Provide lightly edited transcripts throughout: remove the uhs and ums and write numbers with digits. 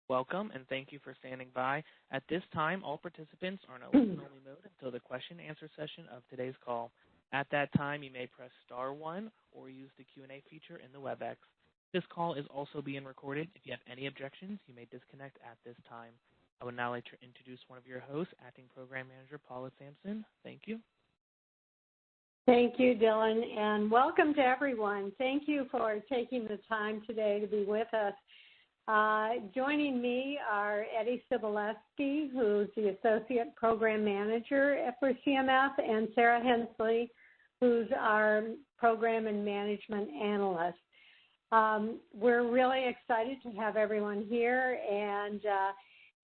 Welcome, and thank you for standing by. At this time, all participants are in a listen-only mode until the question-and-answer session of today's call. At that time, you may press star 1 or use the Q&A feature in the WebEx. This call is also being recorded. If you have any objections, you may disconnect at this time. I would now like to introduce one of your hosts, Acting Program Manager Paula Sampson. Thank you. Thank you, Dylan, and welcome to everyone. Thank you for taking the time today to be with us. Joining me are Eddie Sobolewski, who's the Associate Program Manager for CMF, and Sarah Hensley, who's our Program and Management Analyst. We're really excited to have everyone here, and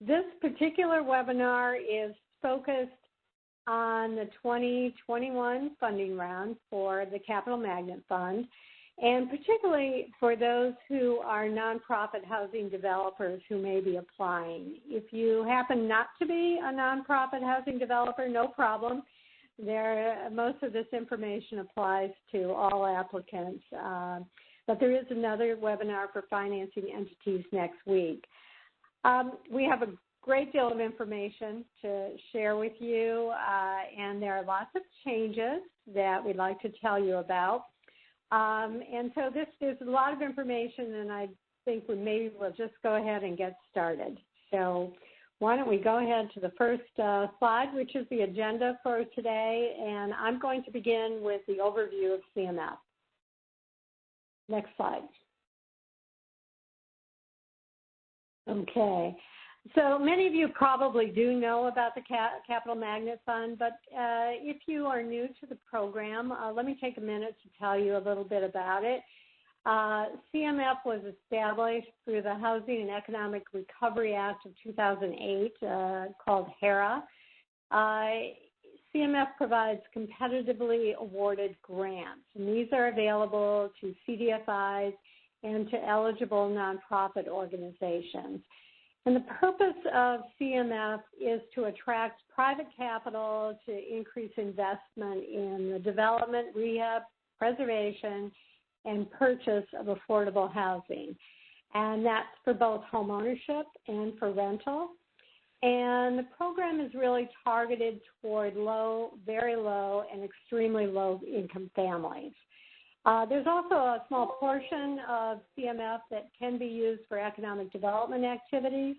this particular webinar is focused on the 2021 funding round for the Capital Magnet Fund, and particularly for those who are nonprofit housing developers who may be applying. If you happen not to be a nonprofit housing developer, no problem. Most of this information applies to all applicants, but there is another webinar for financing entities next week. We have a great deal of information to share with you, and there are lots of changes that we'd like to tell you about. And so there's a lot of information, and I think we'll just go ahead and get started. So why don't we go ahead to the first slide, which is the agenda for today, and I'm going to begin with the overview of CMF. Next slide. Okay. So many of you probably do know about the Capital Magnet Fund, but if you are new to the program, let me take a minute to tell you a little bit about it. CMF was established through the Housing and Economic Recovery Act of 2008, called HERA. CMF provides competitively awarded grants, and these are available to CDFIs and to eligible nonprofit organizations. And the purpose of CMF is to attract private capital to increase investment in the development, rehab, preservation, and purchase of affordable housing. And that's for both home ownership and for rental. And the program is really targeted toward low, very low, and extremely low income families. There's also a small portion of CMF that can be used for economic development activities,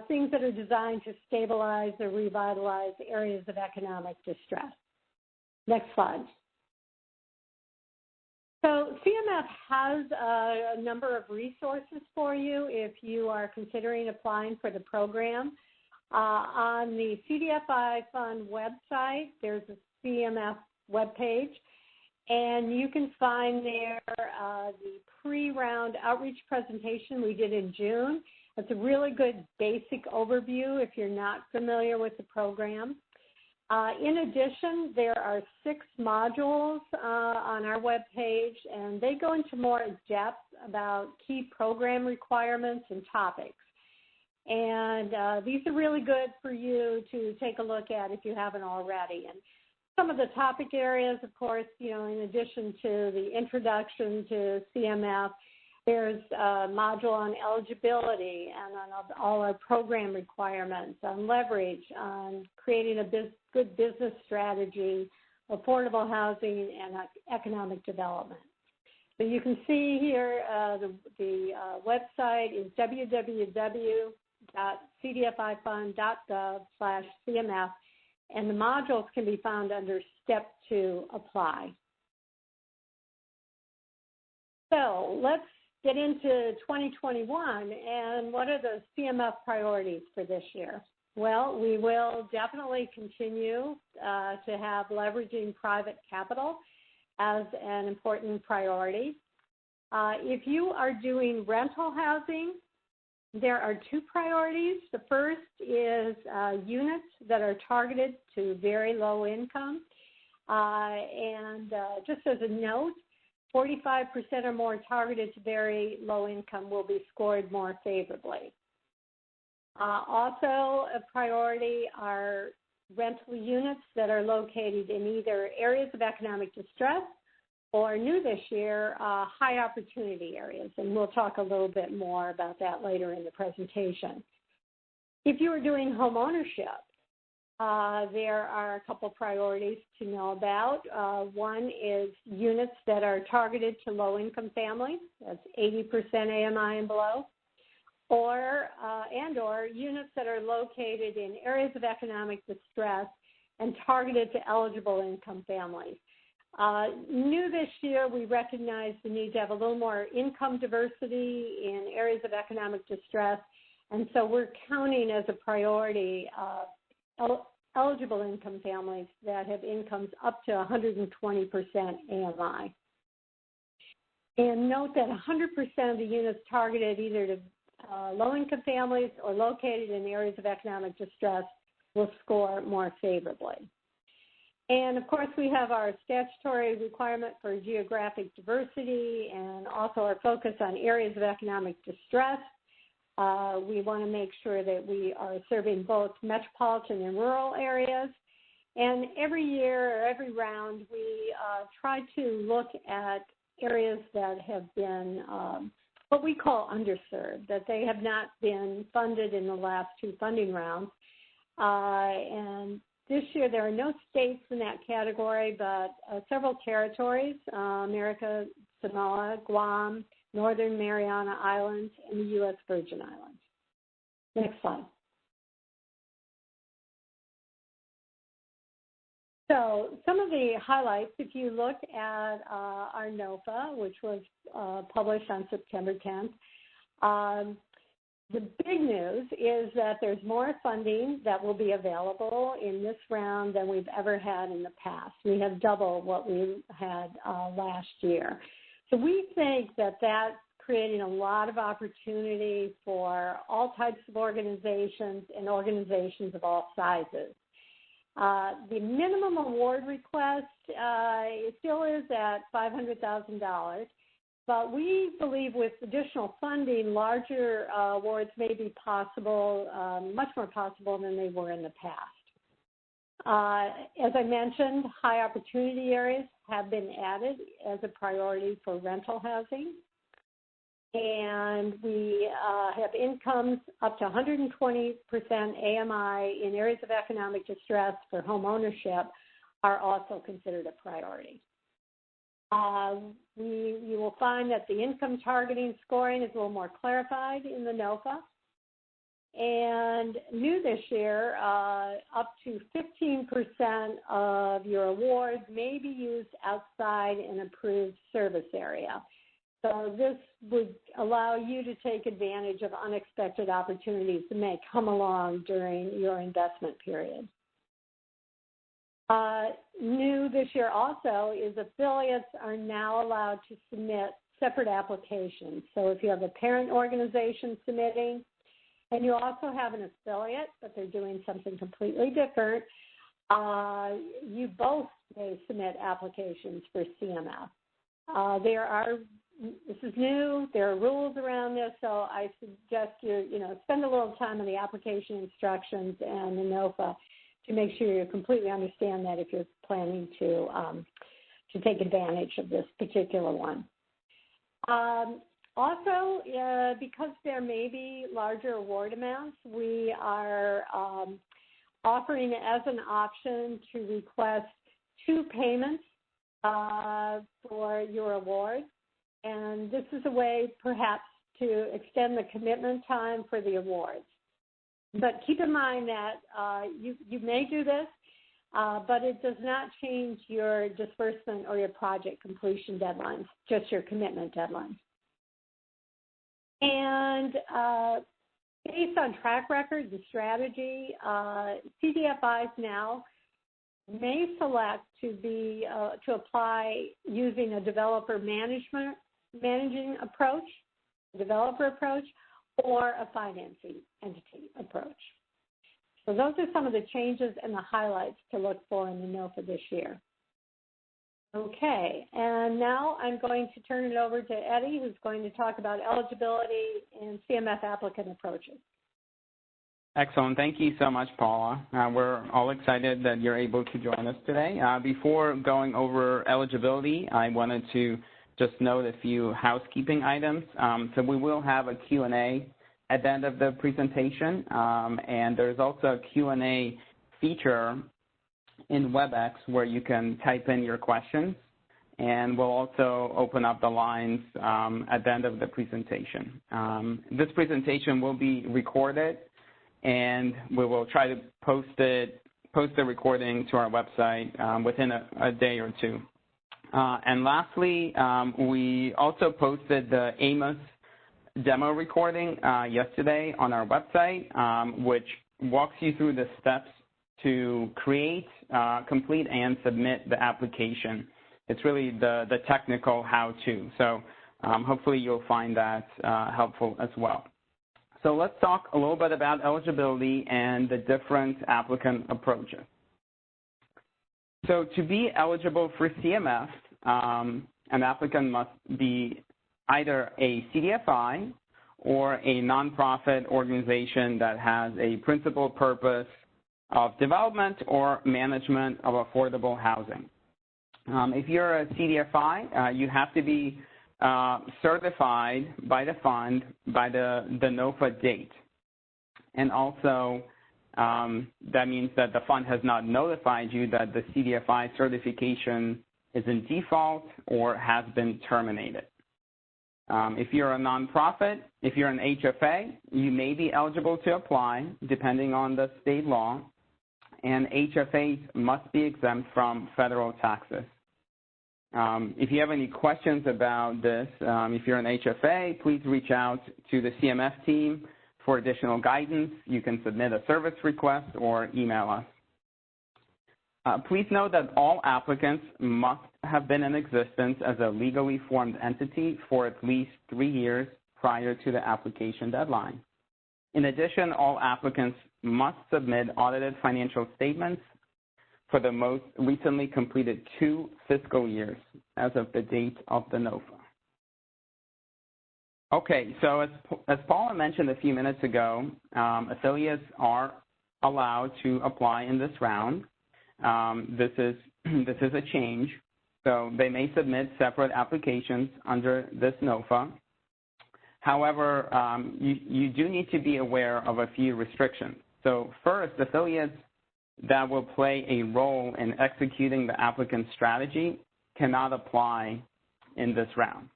things that are designed to stabilize or revitalize areas of economic distress. Next slide. So CMF has a number of resources for you if you are considering applying for the program. On the CDFI Fund website, there's a CMF webpage. And you can find there the pre-round outreach presentation we did in June. It's a really good basic overview if you're not familiar with the program. In addition, there are 6 modules on our webpage, and they go into more depth about key program requirements and topics. And these are really good for you to take a look at if you haven't already. And some of the topic areas, of course, in addition to the introduction to CMF, there's a module on eligibility and on all our program requirements, on leverage, on creating a good business strategy, affordable housing, and economic development. So you can see here the website is www.cdfifund.gov/CMF. And the modules can be found under Step 2, Apply. So let's get into 2021, and what are the CMF priorities for this year? Well, we will definitely continue to have leveraging private capital as an important priority. If you are doing rental housing, there are 2 priorities. The first is units that are targeted to very low income. And just as a note, 45% or more targeted to very low income will be scored more favorably. Also a priority are rental units that are located in either areas of economic distress or new this year, high opportunity areas, and we'll talk a little bit more about that later in the presentation. If you are doing home ownership, there are a couple priorities to know about. One is units that are targeted to low-income families. That's 80% AMI and below. Or units that are located in areas of economic distress and targeted to eligible income families. New this year, we recognize the need to have a little more income diversity in areas of economic distress, and so we're counting as a priority eligible income families that have incomes up to 120% AMI. And note that 100% of the units targeted either to low-income families or located in areas of economic distress will score more favorably. And, of course, we have our statutory requirement for geographic diversity and also our focus on areas of economic distress. We want to make sure that we are serving both metropolitan and rural areas. And every year or every round, we try to look at areas that have been what we call underserved, that they have not been funded in the last two funding rounds. And this year there are no states in that category, but several territories, America, Samoa, Guam, Northern Mariana Islands, and the U.S. Virgin Islands. Next slide. So some of the highlights, if you look at our NOFA, which was published on September 10th, the big news is that there's more funding that will be available in this round than we've ever had in the past. We have double what we had last year. So we think that that's creating a lot of opportunity for all types of organizations and organizations of all sizes. The minimum award request still is at $500,000, but we believe with additional funding, larger awards may be possible, much more possible than they were in the past. As I mentioned, high opportunity areas have been added as a priority for rental housing. And we have incomes up to 120% AMI in areas of economic distress for home ownership are also considered a priority. You will find that the income targeting scoring is a little more clarified in the NOFA. And new this year, up to 15% of your awards may be used outside an approved service area. So this would allow you to take advantage of unexpected opportunities that may come along during your investment period. New this year also is affiliates are now allowed to submit separate applications. So if you have a parent organization submitting, and you also have an affiliate, but they're doing something completely different, you both may submit applications for CMF. This is new. There are rules around this, so I suggest you spend a little time on the application instructions and the NOFA to make sure you completely understand that if you're planning to take advantage of this particular one. Also, because there may be larger award amounts, we are offering as an option to request 2 payments for your award. And this is a way, perhaps, to extend the commitment time for the awards. But keep in mind that you may do this, but it does not change your disbursement or your project completion deadlines, just your commitment deadlines. And based on track record and strategy, CDFIs now may select to apply using a managing approach, developer approach, or a financing entity approach. So those are some of the changes and the highlights to look for in the NOFA this year. Okay, and now I'm going to turn it over to Eddie, who's going to talk about eligibility and CMF applicant approaches. Excellent. Thank you so much, Paula. We're all excited that you're able to join us today. Before going over eligibility, I wanted to just note a few housekeeping items. So we will have a Q&A at the end of the presentation, and there's also a Q&A feature in WebEx where you can type in your questions, and we'll also open up the lines at the end of the presentation. This presentation will be recorded, and we will try to post the recording to our website within a day or two. And lastly, we also posted the AMOS demo recording yesterday on our website, which walks you through the steps to create, complete, and submit the application. It's really the technical how-to. So hopefully you'll find that helpful as well. So let's talk a little bit about eligibility and the different applicant approaches. So to be eligible for CMF, an applicant must be either a CDFI or a nonprofit organization that has a principal purpose of development or management of affordable housing. If you're a CDFI, you have to be certified by the fund by the NOFA date. And also, that means that the fund has not notified you that the CDFI certification is in default or has been terminated. If you're a nonprofit, if you're an HFA, you may be eligible to apply depending on the state law, and HFAs must be exempt from federal taxes. If you have any questions about this, if you're an HFA, please reach out to the CMF team for additional guidance. You can submit a service request or email us. Please note that all applicants must have been in existence as a legally formed entity for at least 3 years prior to the application deadline. In addition, all applicants must submit audited financial statements for the most recently completed 2 fiscal years as of the date of the NOFA. Okay, so as Paula mentioned a few minutes ago, affiliates are allowed to apply in this round. This is a change, so they may submit separate applications under this NOFA. However, you do need to be aware of a few restrictions. So first, affiliates that will play a role in executing the applicant's strategy cannot apply in this round.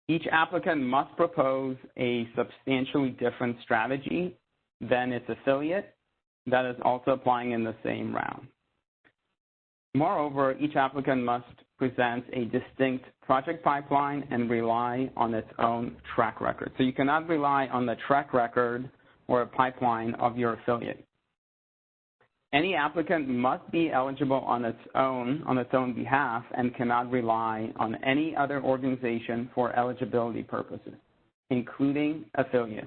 Each applicant must propose a substantially different strategy than its affiliate that is also applying in the same round. Moreover, each applicant must present a distinct project pipeline and rely on its own track record. So you cannot rely on the track record or a pipeline of your affiliate. Any applicant must be eligible on its own behalf and cannot rely on any other organization for eligibility purposes, including affiliates.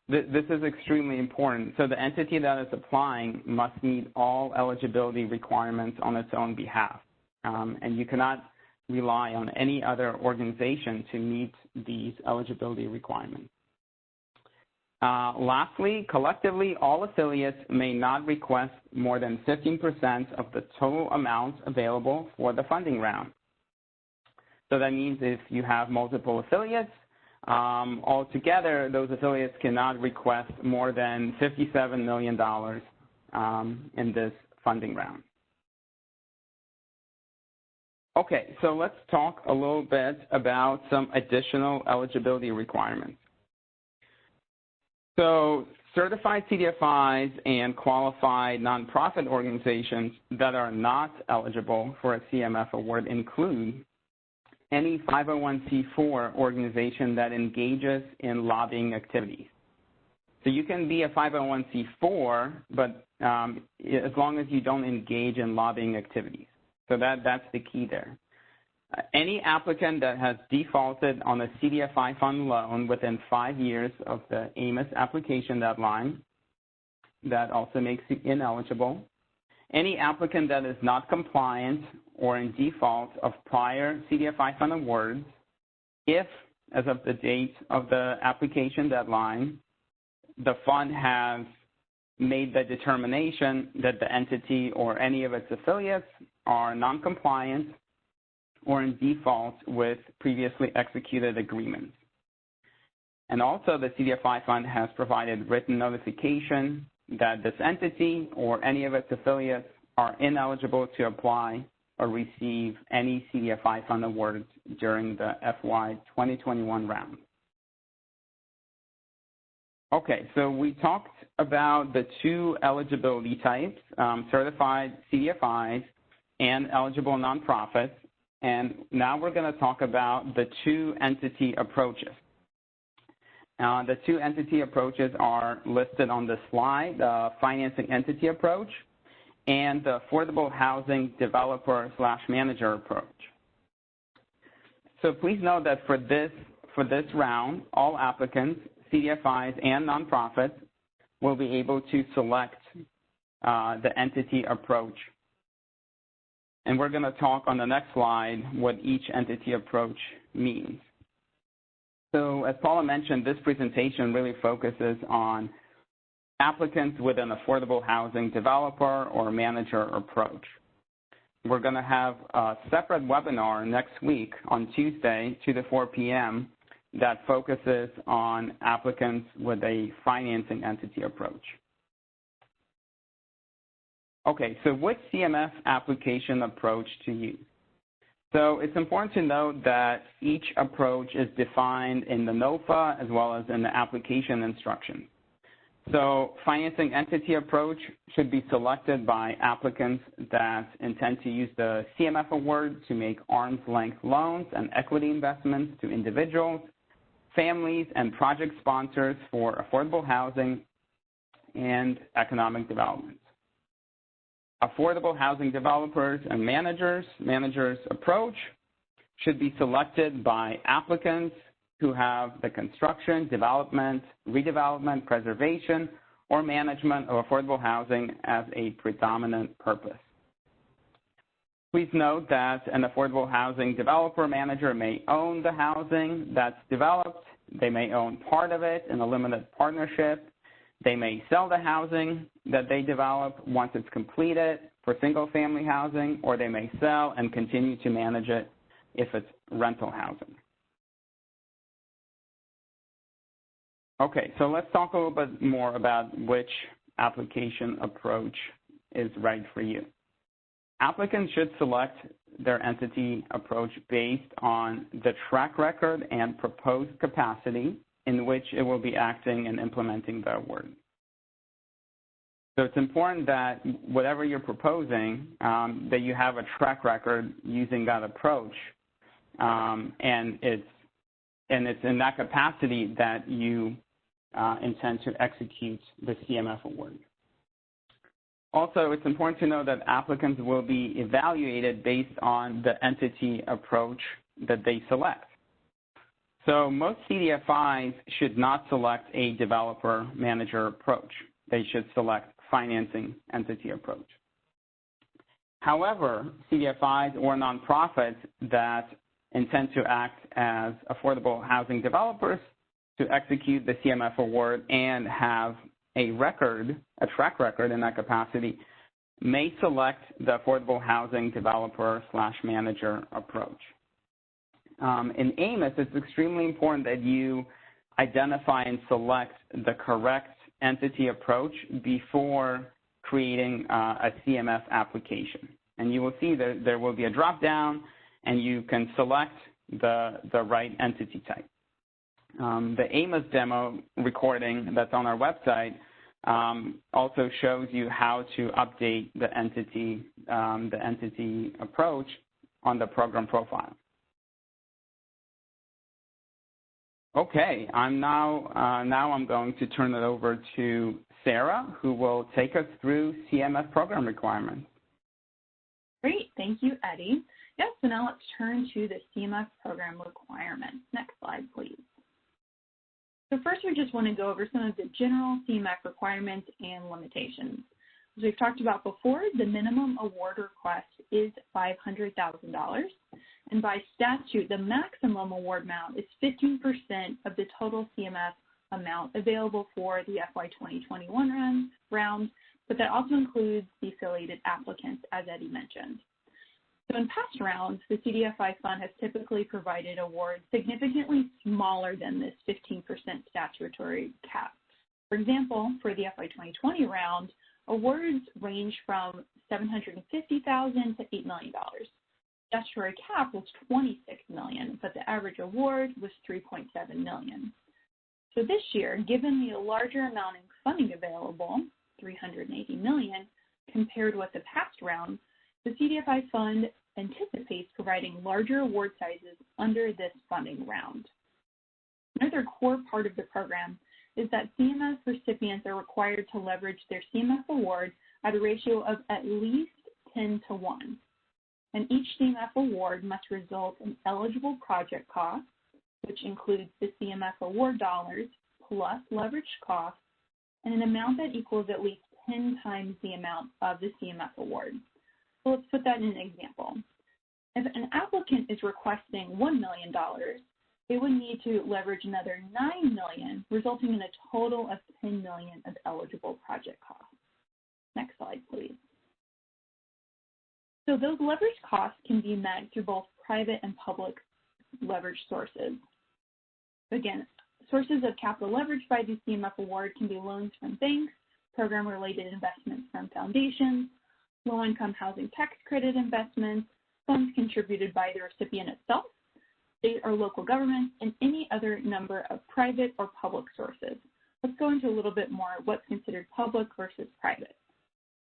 This is extremely important. So the entity that is applying must meet all eligibility requirements on its own behalf, and you cannot rely on any other organization to meet these eligibility requirements. Lastly, collectively, all affiliates may not request more than 15% of the total amount available for the funding round. So that means if you have multiple affiliates, altogether, those affiliates cannot request more than $57 million in this funding round. Okay, so let's talk a little bit about some additional eligibility requirements. So certified CDFIs and qualified nonprofit organizations that are not eligible for a CMF award include any 501c4 organization that engages in lobbying activities. So you can be a 501c4, but as long as you don't engage in lobbying activities. So that's the key there. Any applicant that has defaulted on a CDFI fund loan within 5 years of the AMOS application deadline, that also makes you ineligible. Any applicant that is not compliant or in default of prior CDFI fund awards, if, as of the date of the application deadline, the fund has made the determination that the entity or any of its affiliates are non-compliant or in default with previously executed agreements. And also, the CDFI fund has provided written notification that this entity or any of its affiliates are ineligible to apply or receive any CDFI fund awards during the FY 2021 round. Okay, so we talked about the two eligibility types, certified CDFIs and eligible nonprofits, and now we're going to talk about the two entity approaches. The two entity approaches are listed on the slide, the financing entity approach and the affordable housing developer/manager approach. So please note that for this round, all applicants, CDFIs and nonprofits, will be able to select the entity approach. And we're going to talk on the next slide what each entity approach means. So as Paula mentioned, this presentation really focuses on applicants with an affordable housing developer or manager approach. We're going to have a separate webinar next week on Tuesday, 2 to 4 p.m., that focuses on applicants with a financing entity approach. Okay, so which CMF application approach to use? So it's important to note that each approach is defined in the NOFA as well as in the application instructions. So financing entity approach should be selected by applicants that intend to use the CMF award to make arm's length loans and equity investments to individuals, families, and project sponsors for affordable housing and economic development. Affordable housing developers and managers approach should be selected by applicants who have the construction, development, redevelopment, preservation, or management of affordable housing as a predominant purpose. Please note that an affordable housing developer manager may own the housing that's developed. They may own part of it in a limited partnership. They may sell the housing that they develop once it's completed for single-family housing, or they may sell and continue to manage it if it's rental housing. Okay, so let's talk a little bit more about which application approach is right for you. Applicants should select their entity approach based on the track record and proposed capacity in which it will be acting and implementing the award. So it's important that whatever you're proposing, that you have a track record using that approach, and it's in that capacity that you intend to execute the CMF award. Also, it's important to know that applicants will be evaluated based on the entity approach that they select. So most CDFIs should not select a developer-manager approach. They should select financing entity approach. However, CDFIs or nonprofits that intend to act as affordable housing developers to execute the CMF award and have a track record in that capacity may select the affordable housing developer/manager approach. In AMIS, it's extremely important that you identify and select the correct entity approach before creating a CMF application. And you will see that there will be a drop-down, and you can select the right entity type. The AMIS demo recording that's on our website also shows you how to update the entity approach on the program profile. Okay, I'm going to turn it over to Sarah, who will take us through CMF program requirements. Great, thank you, Eddie. Yes, so now let's turn to the CMF program requirements. Next slide, please. So first, we just want to go over some of the general CMF requirements and limitations. As we've talked about before, the minimum award request is $500,000. And by statute, the maximum award amount is 15% of the total CMF amount available for the FY 2021 round, but that also includes the affiliated applicants, as Eddie mentioned. So in past rounds, the CDFI fund has typically provided awards significantly smaller than this 15% statutory cap. For example, for the FY 2020 round, awards range from $750,000 to $8 million. Statutory cap was $26 million, but the average award was $3.7 million. So this year, given the larger amount of funding available, $380 million, compared with the past round, the CDFI fund anticipates providing larger award sizes under this funding round. Another core part of the program is that CMF recipients are required to leverage their CMF award at a ratio of at least 10 to 1. And each CMF award must result in eligible project costs, which includes the CMF award dollars plus leveraged costs, and an amount that equals at least 10 times the amount of the CMF award. So let's put that in an example. If an applicant is requesting $1 million, they would need to leverage another $9 million, resulting in a total of $10 million of eligible project costs. Next slide, please. So those leverage costs can be met through both private and public leverage sources. Again, sources of capital leverage by the CMF award can be loans from banks, program-related investments from foundations, low-income housing tax credit investments, funds contributed by the recipient itself, state or local governments, and any other number of private or public sources. Let's go into a little bit more what's considered public versus private.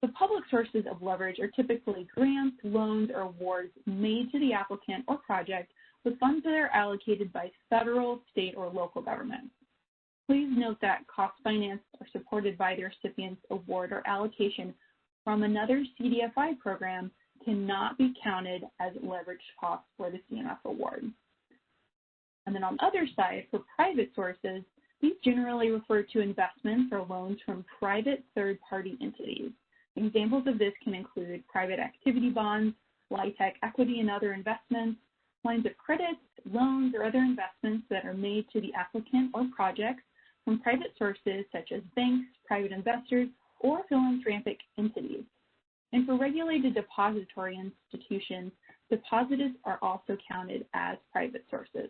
The public sources of leverage are typically grants, loans, or awards made to the applicant or project with funds that are allocated by federal, state, or local governments. Please note that costs financed are supported by the recipient's award or allocation from another CDFI program cannot be counted as leverage costs for the CMF award. And then on the other side, for private sources, these generally refer to investments or loans from private third-party entities. Examples of this can include private activity bonds, LIHTC equity and other investments, lines of credit, loans, or other investments that are made to the applicant or projects from private sources such as banks, private investors, or philanthropic entities. And for regulated depository institutions, depositors are also counted as private sources.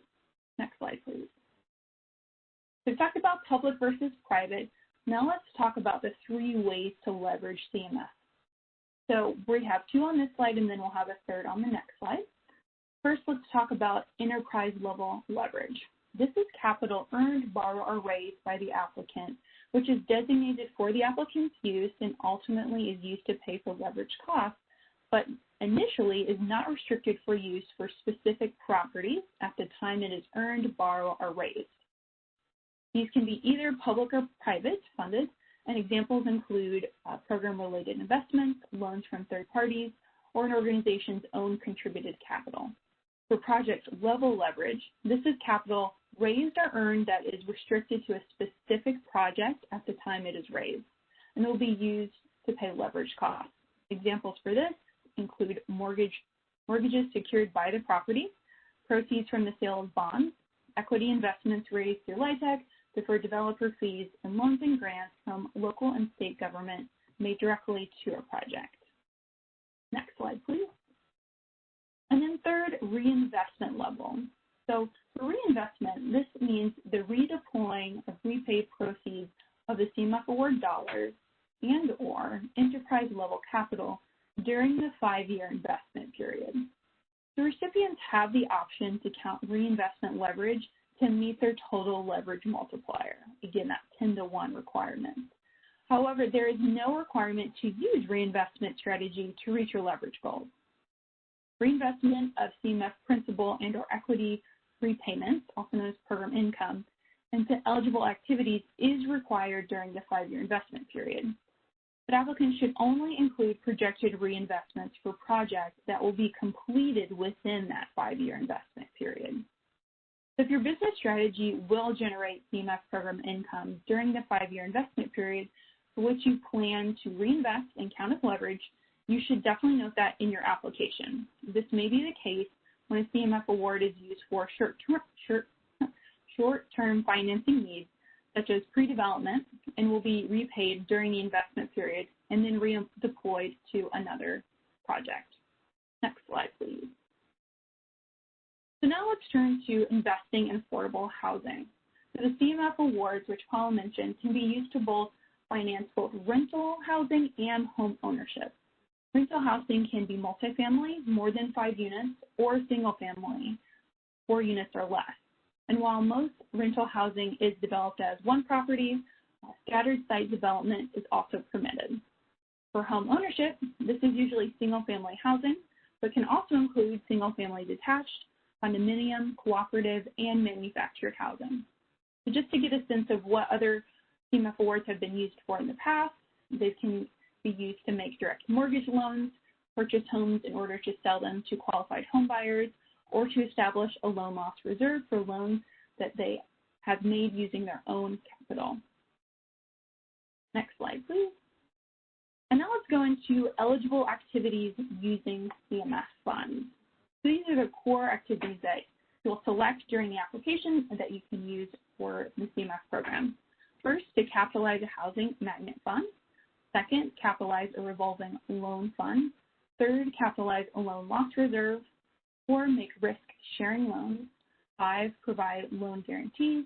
Next slide, please. So we've talked about public versus private. Now let's talk about the 3 ways to leverage CMF. So we have 2 on this slide, and then we'll have a 3rd on the next slide. First, let's talk about enterprise-level leverage. This is capital earned, borrowed, or raised by the applicant, which is designated for the applicant's use and ultimately is used to pay for leverage costs, but initially is not restricted for use for specific properties at the time it is earned, borrowed, or raised. These can be either public or private funded, and examples include program-related investments, loans from third parties, or an organization's own contributed capital. For project-level leverage, this is capital raised or earned that is restricted to a specific project at the time it is raised, and it will be used to pay leverage costs. Examples for this include mortgages secured by the property, proceeds from the sale of bonds, equity investments raised through LIHTC, deferred developer fees, and loans and grants from local and state government made directly to a project. Next slide, please. And then 3rd, reinvestment level. So for reinvestment, this means the redeploying of repaid proceeds of the CMF award dollars and or enterprise level capital during the 5-year investment period. The recipients have the option to count reinvestment leverage to meet their total leverage multiplier. Again, that 10 to 1 requirement. However, there is no requirement to use reinvestment strategy to reach your leverage goals. Reinvestment of CMF principal and or equity repayments, also known as program income, into eligible activities is required during the 5-year investment period. But applicants should only include projected reinvestments for projects that will be completed within that 5-year investment period. So if your business strategy will generate CMF program income during the 5-year investment period for which you plan to reinvest and count as leverage, you should definitely note that in your application. This may be the case when a CMF award is used for short-term financing needs such as pre-development, and will be repaid during the investment period and then redeployed to another project. Next slide, please. So now let's turn to investing in affordable housing. So the CMF awards, which Paula mentioned, can be used to finance both rental housing and home ownership. Rental housing can be multifamily, more than 5 units, or single family, 4 units or less. And while most rental housing is developed as one property, scattered site development is also permitted. For home ownership, this is usually single family housing, but can also include single family detached, condominium, cooperative, and manufactured housing. So just to get a sense of what other CMF awards have been used for in the past, they can be used to make direct mortgage loans, purchase homes in order to sell them to qualified home buyers, or to establish a loan loss reserve for loans that they have made using their own capital. Next slide, please. And now let's go into eligible activities using CMF funds. So these are the core activities that you'll select during the application and that you can use for the CMF program. First, to capitalize a housing magnet fund. Second, capitalize a revolving loan fund. Third, capitalize a loan loss reserve. 4, make risk-sharing loans. 5, provide loan guarantees.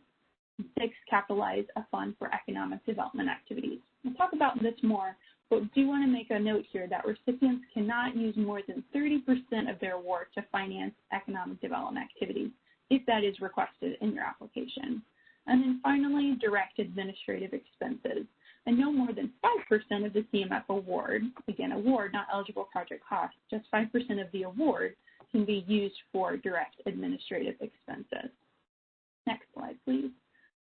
6, capitalize a fund for economic development activities. We'll talk about this more, but do want to make a note here that recipients cannot use more than 30% of their award to finance economic development activities if that is requested in your application. And then finally, direct administrative expenses. And no more than 5% of the CMF award, again, award, not eligible project costs, just 5% of the award can be used for direct administrative expenses. Next slide, please.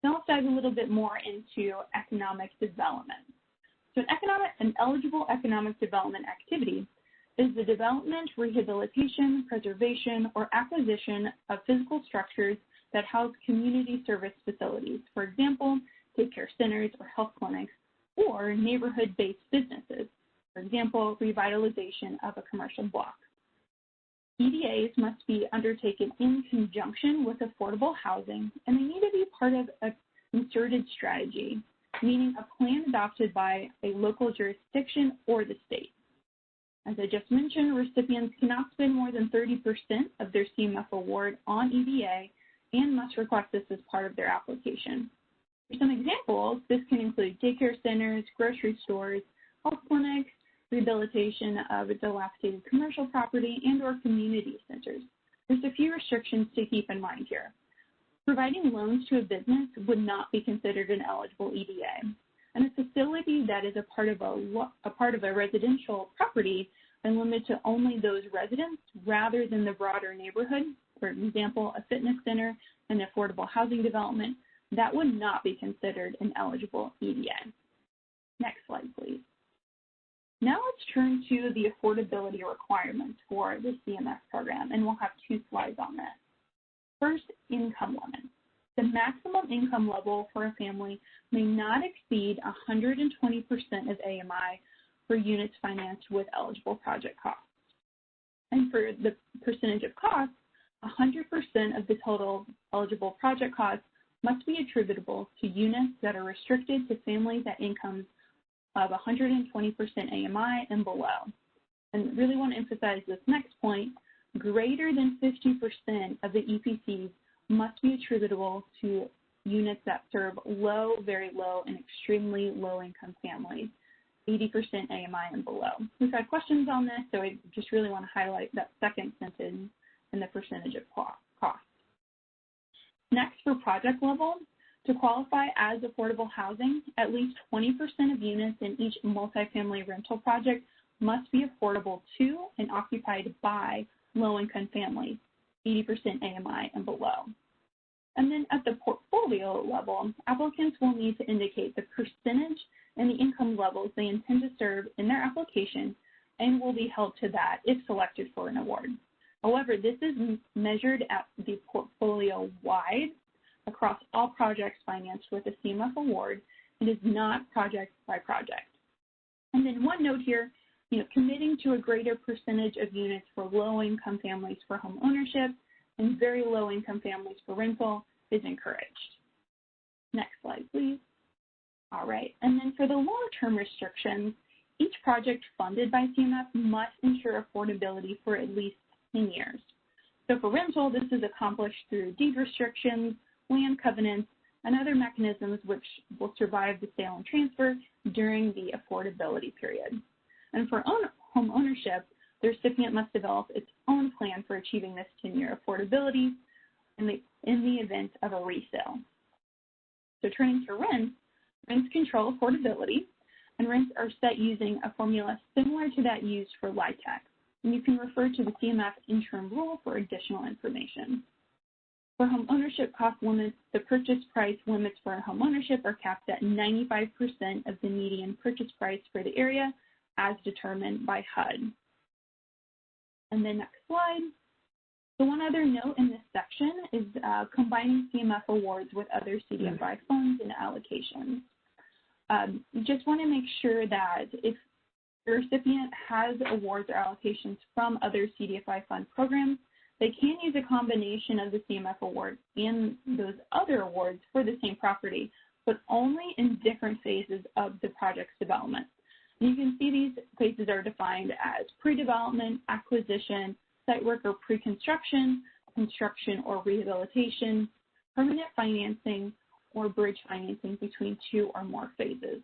Now let's dive a little bit more into economic development. So an eligible economic development activity is the development, rehabilitation, preservation, or acquisition of physical structures that house community service facilities, for example, daycare centers or health clinics, or neighborhood-based businesses, for example, revitalization of a commercial block. EDAs must be undertaken in conjunction with affordable housing, and they need to be part of a concerted strategy, meaning a plan adopted by a local jurisdiction or the state. As I just mentioned, recipients cannot spend more than 30% of their CMF award on EDA and must request this as part of their application. For some examples, this can include daycare centers, grocery stores, health clinics, rehabilitation of a dilapidated commercial property, and or community centers. There's a few restrictions to keep in mind here. Providing loans to a business would not be considered an eligible EDA. And a facility that is a part of a residential property and limited to only those residents rather than the broader neighborhood, for example, a fitness center and affordable housing development, that would not be considered an eligible EDA. Next slide, please. Now let's turn to the affordability requirements for the CMF program, and we'll have 2 slides on this. First, income limits. The maximum income level for a family may not exceed 120% of AMI for units financed with eligible project costs. And for the percentage of costs, 100% of the total eligible project costs must be attributable to units that are restricted to families at incomes of 120% AMI and below. And really want to emphasize this next point, greater than 50% of the EPCs must be attributable to units that serve low, very low, and extremely low-income families, 80% AMI and below. We've had questions on this, so I just really want to highlight that second sentence and the percentage of cost. Next, for project level, to qualify as affordable housing, at least 20% of units in each multifamily rental project must be affordable to and occupied by low-income families, 80% AMI and below. And then at the portfolio level, applicants will need to indicate the percentage and the income levels they intend to serve in their application and will be held to that if selected for an award. However, this is measured at the portfolio-wide across all projects financed with a CMF award. It is not project by project. And then one note here, committing to a greater percentage of units for low-income families for home ownership and very low-income families for rental is encouraged. Next slide, please. All right, and then for the long-term restrictions, each project funded by CMF must ensure affordability for at least 10 years. So for rental, this is accomplished through deed restrictions, land covenants, and other mechanisms which will survive the sale and transfer during the affordability period. And for home ownership, the recipient must develop its own plan for achieving this 10-year affordability in the event of a resale. So turning to rents control affordability, and rents are set using a formula similar to that used for LIHTC. And you can refer to the CMF interim rule for additional information. For home ownership cost limits, the purchase price limits for home ownership are capped at 95% of the median purchase price for the area as determined by HUD. And then next slide. So one other note in this section is combining CMF awards with other CDFI funds and allocations. You just want to make sure that if the recipient has awards or allocations from other CDFI fund programs, they can use a combination of the CMF award and those other awards for the same property, but only in different phases of the project's development. And you can see these phases are defined as pre-development, acquisition, site work or pre-construction, construction or rehabilitation, permanent financing, or bridge financing between two or more phases.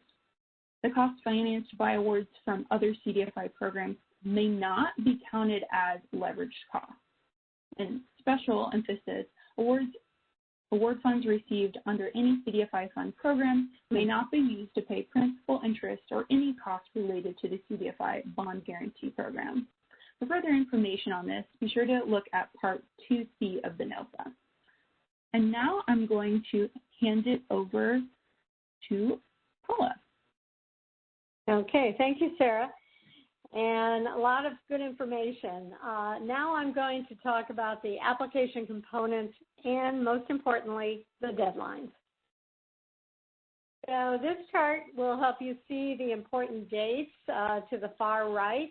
The cost financed by awards from other CDFI programs may not be counted as leveraged costs. And special emphasis, award funds received under any CDFI fund program may not be used to pay principal, interest, or any costs related to the CDFI bond guarantee program. For further information on this, be sure to look at Part 2C of the NOFA. And now I'm going to hand it over to Paula. Okay, thank you, Sarah. And a lot of good information. Now I'm going to talk about the application components and, most importantly, the deadlines. So this chart will help you see the important dates to the far right.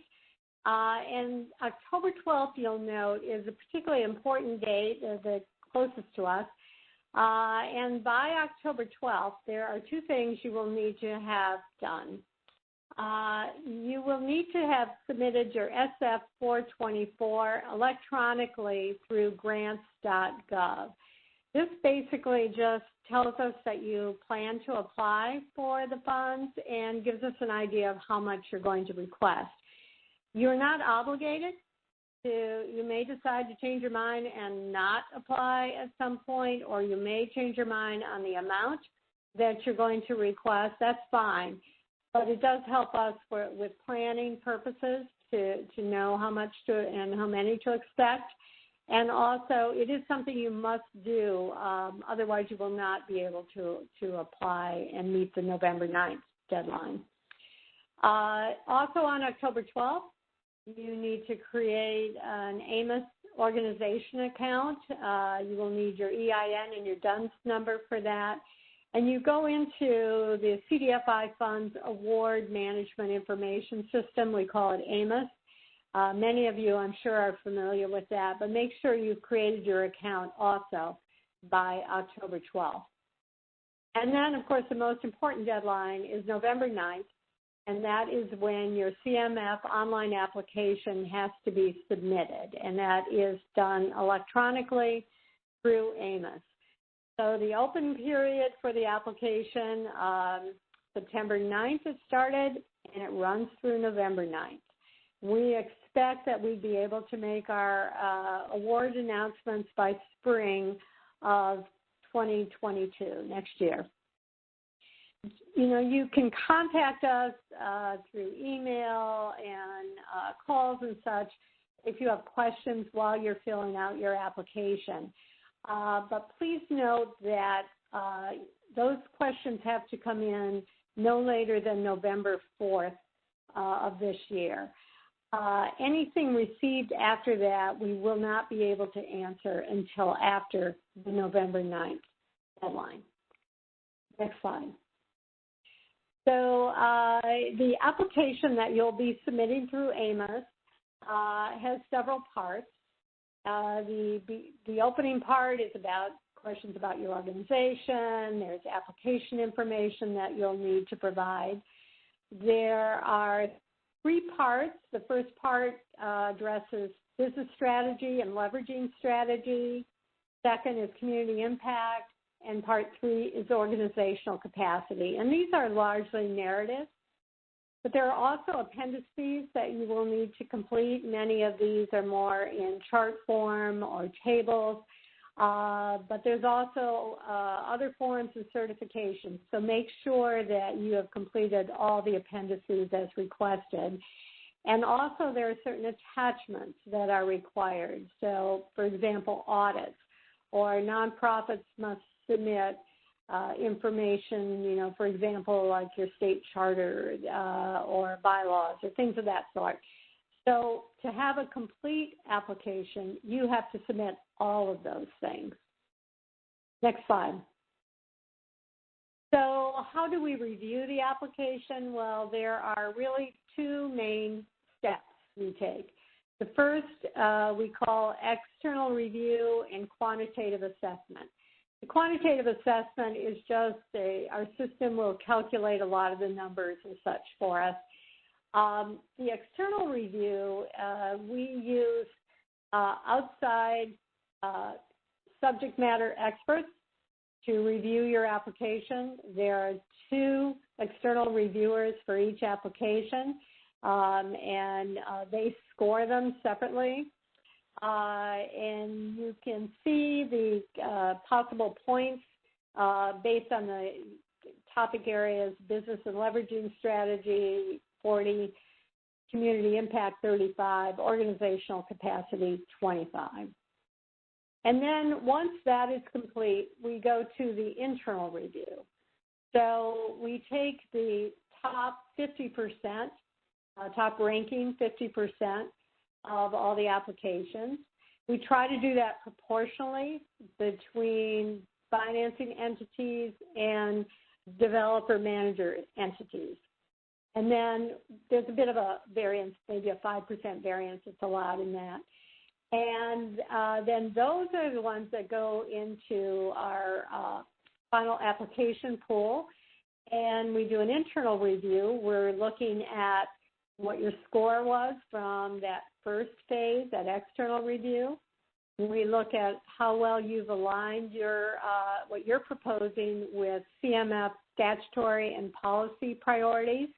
And October 12th, you'll note, is a particularly important date, the closest to us. And by October 12th, there are two things you will need to have done. You will need to have submitted your SF-424 electronically through grants.gov. This basically just tells us that you plan to apply for the funds and gives us an idea of how much you're going to request. You're not obligated to, you may decide to change your mind and not apply at some point, or you may change your mind on the amount that you're going to request. That's fine. But it does help us with planning purposes to know how much to and how many to expect. And also, it is something you must do. Otherwise, you will not be able to apply and meet the November 9th deadline. Also on October 12th, you need to create an AMOS organization account. You will need your EIN and your DUNS number for that. And you go into the CDFI Funds Award Management Information System. We call it AMOS. Many of you, I'm sure, are familiar with that, but make sure you've created your account also by October 12th. And then, of course, the most important deadline is November 9th, and that is when your CMF online application has to be submitted, and that is done electronically through AMOS. So the open period for the application, September 9th it started, and it runs through November 9th. We expect that we'd be able to make our award announcements by spring of 2022, next year. You know, you can contact us through email and calls and such if you have questions while you're filling out your application. But please note that those questions have to come in no later than November 4th of this year. Anything received after that, we will not be able to answer until after the November 9th deadline. Next slide. So the application that you'll be submitting through AMOS has several parts. The opening part is about questions about your organization. There's application information that you'll need to provide. There are 3 parts. The first part addresses business strategy and leveraging strategy. Second is community impact. And part 3 is organizational capacity. And these are largely narrative. But there are also appendices that you will need to complete. Many of these are more in chart form or tables. But there's also other forms of certification. So make sure that you have completed all the appendices as requested. And also there are certain attachments that are required. So, for example, audits, or nonprofits must submit information, for example, like your state charter or bylaws or things of that sort. So to have a complete application, you have to submit all of those things. Next slide. So how do we review the application? Well, there are really 2 main steps we take. The first we call external review and quantitative assessment. The quantitative assessment is just our system will calculate a lot of the numbers and such for us. The external review, we use outside subject matter experts to review your application. There are 2 external reviewers for each application, and they score them separately. And you can see the possible points based on the topic areas: business and leveraging strategy, 40, community impact, 35, organizational capacity, 25. And then once that is complete, we go to the internal review. So we take the top 50%, top ranking 50% of all the applications. We try to do that proportionally between financing entities and developer manager entities. And then there's a bit of a variance, maybe a 5% variance that's allowed in that. And then those are the ones that go into our final application pool. And we do an internal review. We're looking at what your score was from that first phase, that external review. We look at how well you've aligned your what you're proposing with CMF statutory and policy priorities.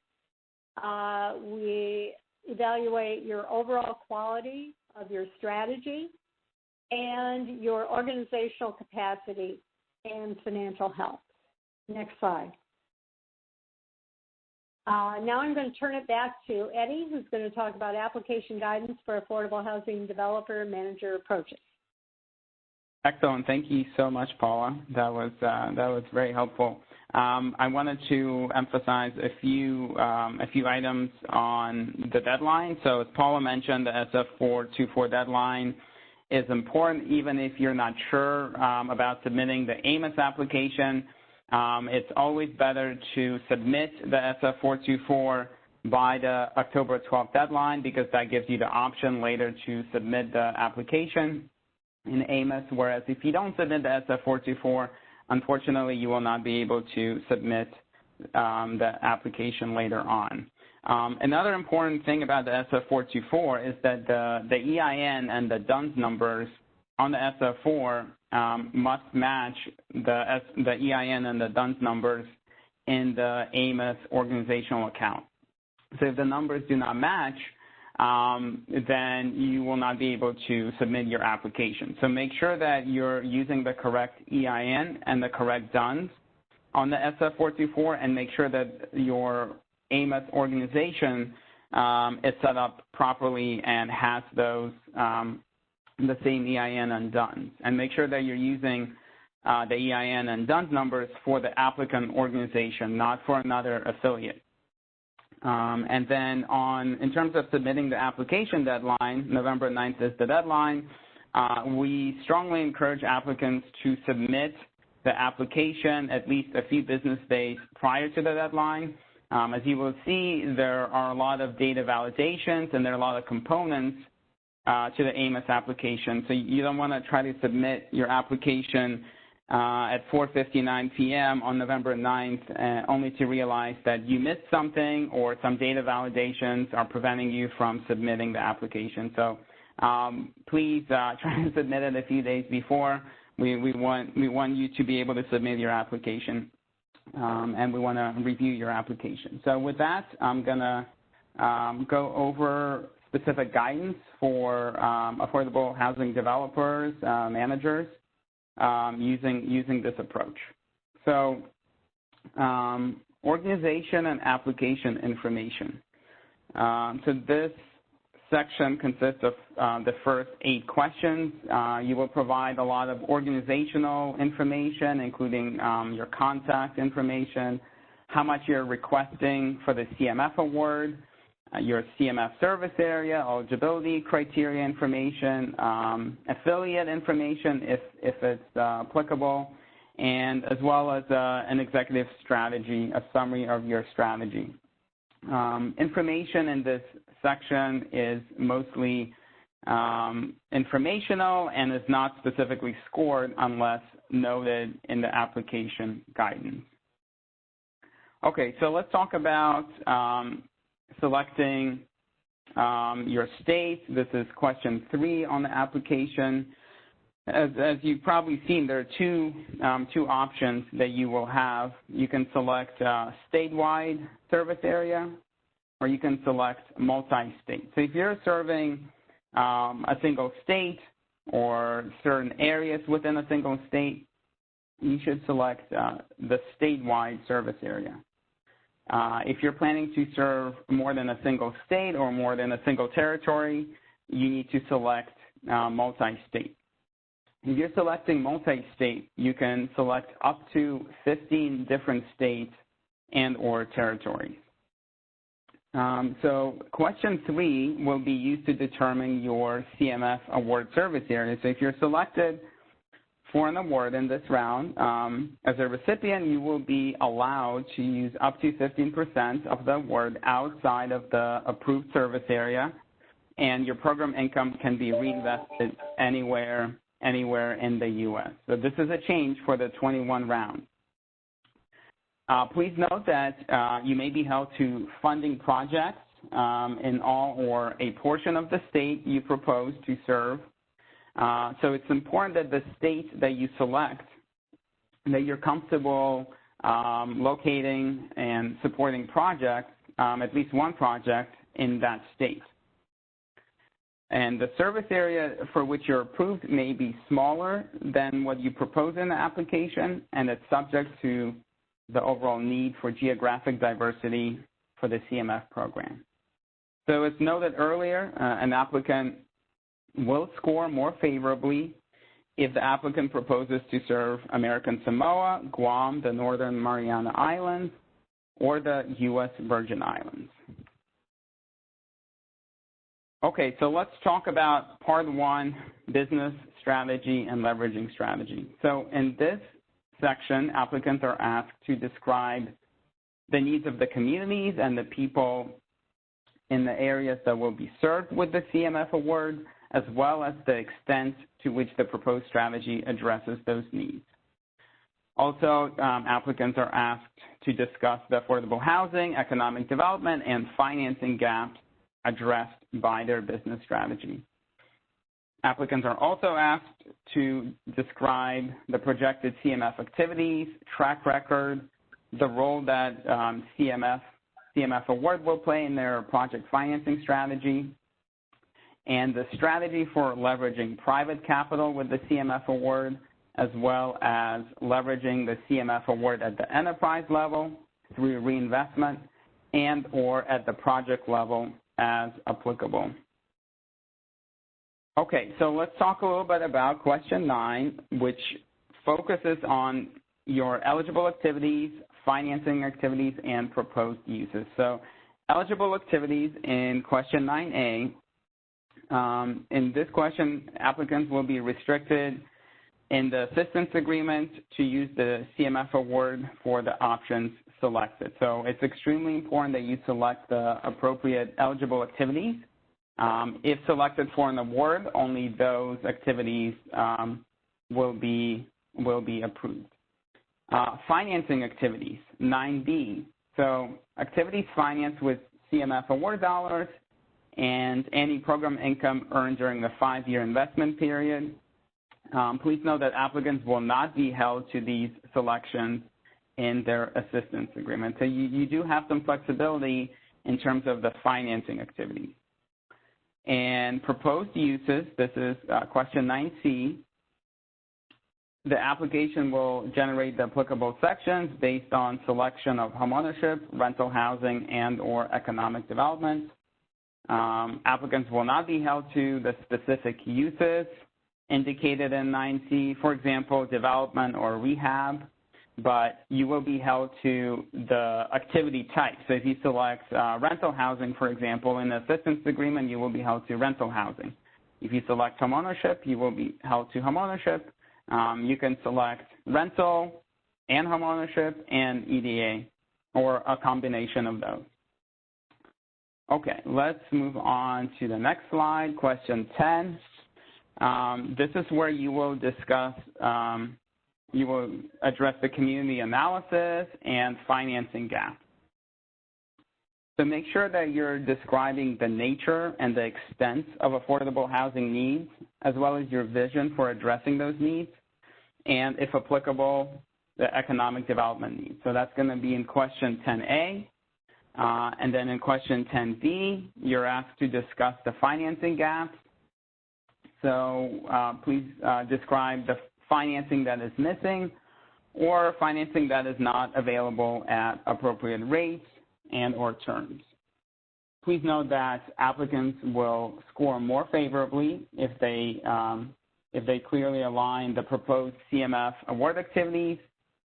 We evaluate your overall quality of your strategy and your organizational capacity and financial health. Next slide. Now I'm going to turn it back to Eddie, who's going to talk about application guidance for affordable housing developer manager approaches. Excellent. Thank you so much, Paula. That was very helpful. I wanted to emphasize a few items on the deadline. So as Paula mentioned, the SF424 deadline is important even if you're not sure about submitting the AMIS application. It's always better to submit the SF424 by the October 12th deadline because that gives you the option later to submit the application in AMIS, whereas if you don't submit the SF424, unfortunately, you will not be able to submit the application later on. Another important thing about the SF424 is that the EIN and the DUNS numbers on the SF4 must match the EIN and the DUNS numbers in the AMIS organizational account. So if the numbers do not match, then you will not be able to submit your application. So make sure that you're using the correct EIN and the correct DUNS on the SF424, and make sure that your AMIS organization is set up properly and has those the same EIN and DUNS. And make sure that you're using the EIN and DUNS numbers for the applicant organization, not for another affiliate. And then in terms of submitting the application deadline, November 9th is the deadline. We strongly encourage applicants to submit the application at least a few business days prior to the deadline. As you will see, there are a lot of data validations and there are a lot of components to the AMIS application. So you don't want to try to submit your application at 4:59 p.m. on November 9th, only to realize that you missed something or some data validations are preventing you from submitting the application. So please try to submit it a few days before. We want you to be able to submit your application, and we want to review your application. So with that, I'm going to go over specific guidance for affordable housing developers, managers, using this approach. So organization and application information. So this section consists of the first 8 questions. You will provide a lot of organizational information, including your contact information, how much you're requesting for the CMF award, your CMF service area, eligibility criteria information, affiliate information if it's applicable, and as well as an executive strategy, a summary of your strategy. Information in this section is mostly informational and is not specifically scored unless noted in the application guidance. Okay, so let's talk about selecting your state. This is question 3 on the application. As you've probably seen, there are two options that you will have. You can select statewide service area, or you can select multi-state. So if you're serving a single state or certain areas within a single state, you should select the statewide service area. If you're planning to serve more than a single state or more than a single territory, you need to select multi-state. If you're selecting multi-state, you can select up to 15 different states and or territories. So question 3 will be used to determine your CMF award service area. So if you're selected for an award in this round, as a recipient, you will be allowed to use up to 15% of the award outside of the approved service area, and your program income can be reinvested anywhere in the U.S. So this is a change for the 21 round. Please note that you may be held to funding projects in all or a portion of the state you propose to serve. So it's important that the state that you select, that you're comfortable locating and supporting projects, at least one project in that state. And the service area for which you're approved may be smaller than what you propose in the application, and it's subject to the overall need for geographic diversity for the CMF program. So as noted earlier, an applicant will score more favorably if the applicant proposes to serve American Samoa, Guam, the Northern Mariana Islands, or the U.S. Virgin Islands. Okay, so let's talk about part 1, business strategy and leveraging strategy. So in this section, applicants are asked to describe the needs of the communities and the people in the areas that will be served with the CMF award, as well as the extent to which the proposed strategy addresses those needs. Also, applicants are asked to discuss the affordable housing, economic development, and financing gaps addressed by their business strategy. Applicants are also asked to describe the projected CMF activities, track record, the role that CMF award will play in their project financing strategy, and the strategy for leveraging private capital with the CMF award, as well as leveraging the CMF award at the enterprise level through reinvestment and or at the project level as applicable. Okay, so let's talk a little bit about question 9, which focuses on your eligible activities, financing activities, and proposed uses. So eligible activities in question 9A, in this question, applicants will be restricted in the assistance agreement to use the CMF award for the options selected. So it's extremely important that you select the appropriate eligible activities. If selected for an award, only those activities will be will be approved. Financing activities, 9B. So activities financed with CMF award dollars and any program income earned during the 5-year investment period. Please note that applicants will not be held to these selections in their assistance agreement. So you do have some flexibility in terms of the financing activities. And proposed uses, this is question 9C. The application will generate the applicable sections based on selection of homeownership, rental housing, and or economic development. Applicants will not be held to the specific uses indicated in 9C, for example, development or rehab, but you will be held to the activity type. So if you select rental housing, for example, in the assistance agreement, you will be held to rental housing. If you select homeownership, you will be held to homeownership. You can select rental and homeownership and EDA, or a combination of those. Okay, let's move on to the next slide, question 10. This is where you will discuss, you will address the community analysis and financing gap. So make sure that you're describing the nature and the extent of affordable housing needs, as well as your vision for addressing those needs, and if applicable, the economic development needs. So that's going to be in question 10A. And then in question 10B, you're asked to discuss the financing gaps. So please describe the financing that is missing or financing that is not available at appropriate rates and or terms. Please note that applicants will score more favorably if they clearly align the proposed CMF award activities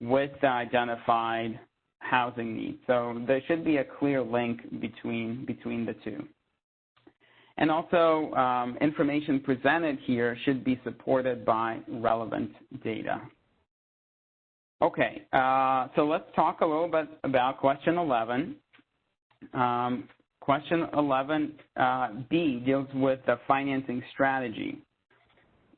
with the identified housing needs. So there should be a clear link between the two. And also, information presented here should be supported by relevant data. Okay, so let's talk a little bit about question 11. Question 11B deals with the financing strategy.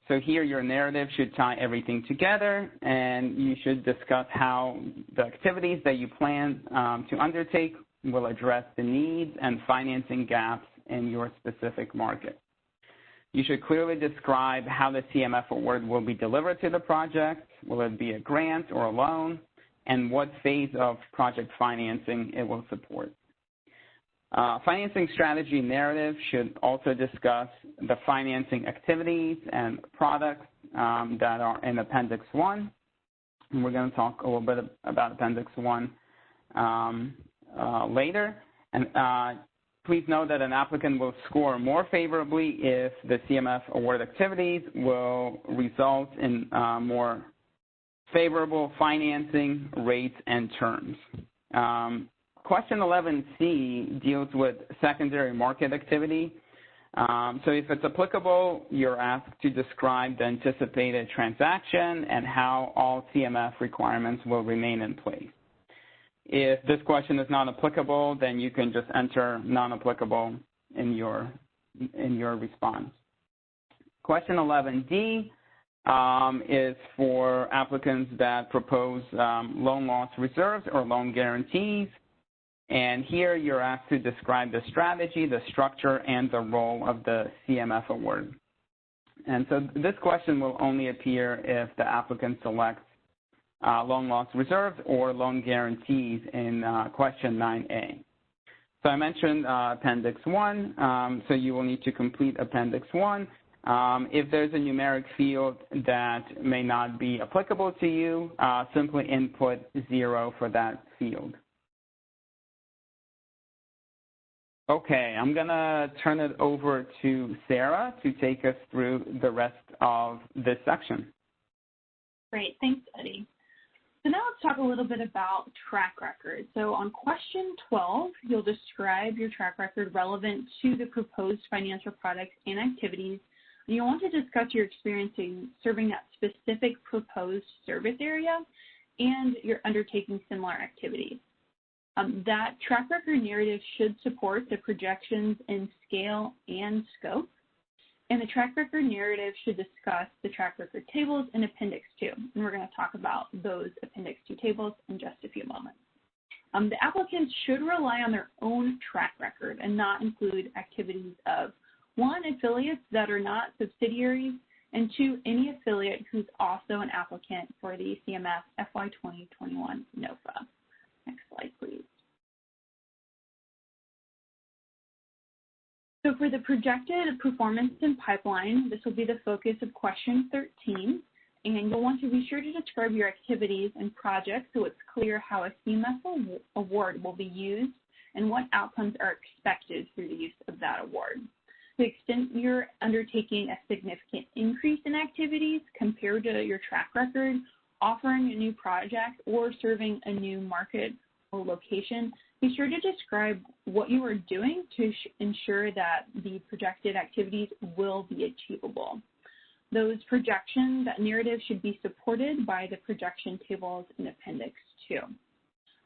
So here your narrative should tie everything together, and you should discuss how the activities that you plan to undertake will address the needs and financing gaps in your specific market. You should clearly describe how the CMF award will be delivered to the project. Will it be a grant or a loan? And what phase of project financing it will support. Financing strategy narrative should also discuss the financing activities and products that are in Appendix 1. And we're going to talk a little bit about Appendix 1 later. And please note that an applicant will score more favorably if the CMF award activities will result in more favorable financing rates and terms. Question 11C deals with secondary market activity. So if it's applicable, you're asked to describe the anticipated transaction and how all CMF requirements will remain in place. If this question is not applicable, then you can just enter non-applicable in your response. Question 11D is for applicants that propose loan loss reserves or loan guarantees. And here you're asked to describe the strategy, the structure, and the role of the CMF award. And so this question will only appear if the applicant selects loan loss reserves or loan guarantees in question 9A. So I mentioned Appendix 1, so you will need to complete Appendix 1. If there's a numeric field that may not be applicable to you, simply input 0 for that field. Okay, I'm going to turn it over to Sarah to take us through the rest of this section. Great, thanks, Eddie. So now let's talk a little bit about track record. So on question 12, you'll describe your track record relevant to the proposed financial products and activities. And you'll want to discuss your experience in serving that specific proposed service area and your undertaking similar activities. That track record narrative should support the projections in scale and scope. And the track record narrative should discuss the track record tables in Appendix 2. And we're going to talk about those Appendix 2 tables in just a few moments. The applicants should rely on their own track record and not include activities of, 1, affiliates that are not subsidiaries, and 2, any affiliate who's also an applicant for the CMS FY 2021 NOFA. Next slide, please. So for the projected performance and pipeline, this will be the focus of question 13, and you'll want to be sure to describe your activities and projects so it's clear how a CMS award will be used and what outcomes are expected through the use of that award. To the extent you're undertaking a significant increase in activities compared to your track record, offering a new project, or serving a new market or location, be sure to describe what you are doing to ensure that the projected activities will be achievable. Those projections, that narrative should be supported by the projection tables in Appendix 2.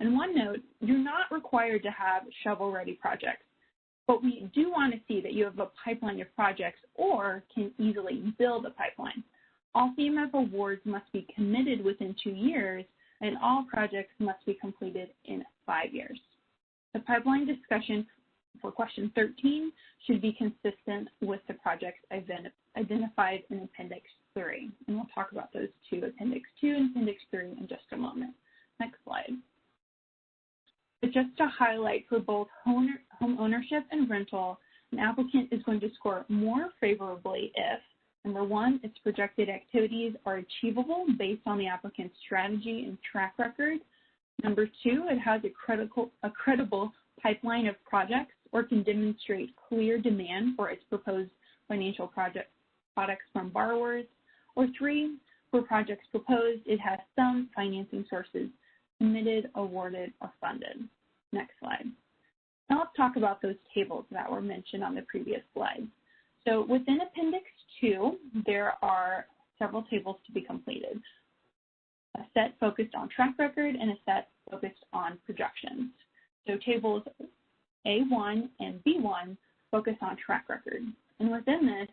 And one note, you're not required to have shovel-ready projects, but we do want to see that you have a pipeline of projects or can easily build a pipeline. All CMF awards must be committed within 2 years, and all projects must be completed in 5 years. The pipeline discussion for question 13 should be consistent with the projects identified in Appendix 3. And we'll talk about those two, Appendix 2 and Appendix 3, in just a moment. Next slide. But just to highlight, for both home ownership and rental, an applicant is going to score more favorably if, number 1, its projected activities are achievable based on the applicant's strategy and track record. Number 2, it has a credible pipeline of projects or can demonstrate clear demand for its proposed financial products from borrowers. Or 3, for projects proposed, it has some financing sources committed, awarded, or funded. Next slide. Now let's talk about those tables that were mentioned on the previous slide. So within Appendix 2, there are several tables to be completed. A set focused on track record and a set focused on projections. So tables A1 and B1 focus on track record. And within this,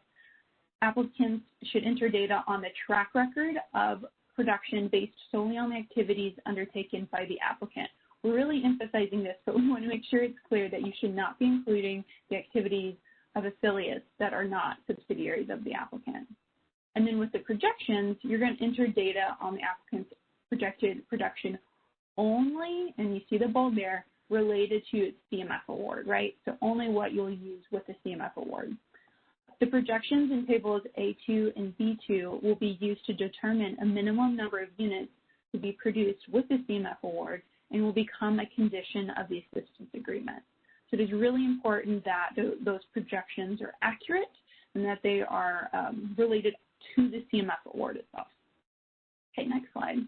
applicants should enter data on the track record of production based solely on the activities undertaken by the applicant. We're really emphasizing this, but we want to make sure it's clear that you should not be including the activities of affiliates that are not subsidiaries of the applicant. And then with the projections, you're going to enter data on the applicant's projected production only, and you see the bold there, related to its CMF award, right? So only what you'll use with the CMF award. The projections in tables A2 and B2 will be used to determine a minimum number of units to be produced with the CMF award and will become a condition of the assistance agreement. So it is really important that those projections are accurate and that they are related to the CMF award itself. Okay, next slide.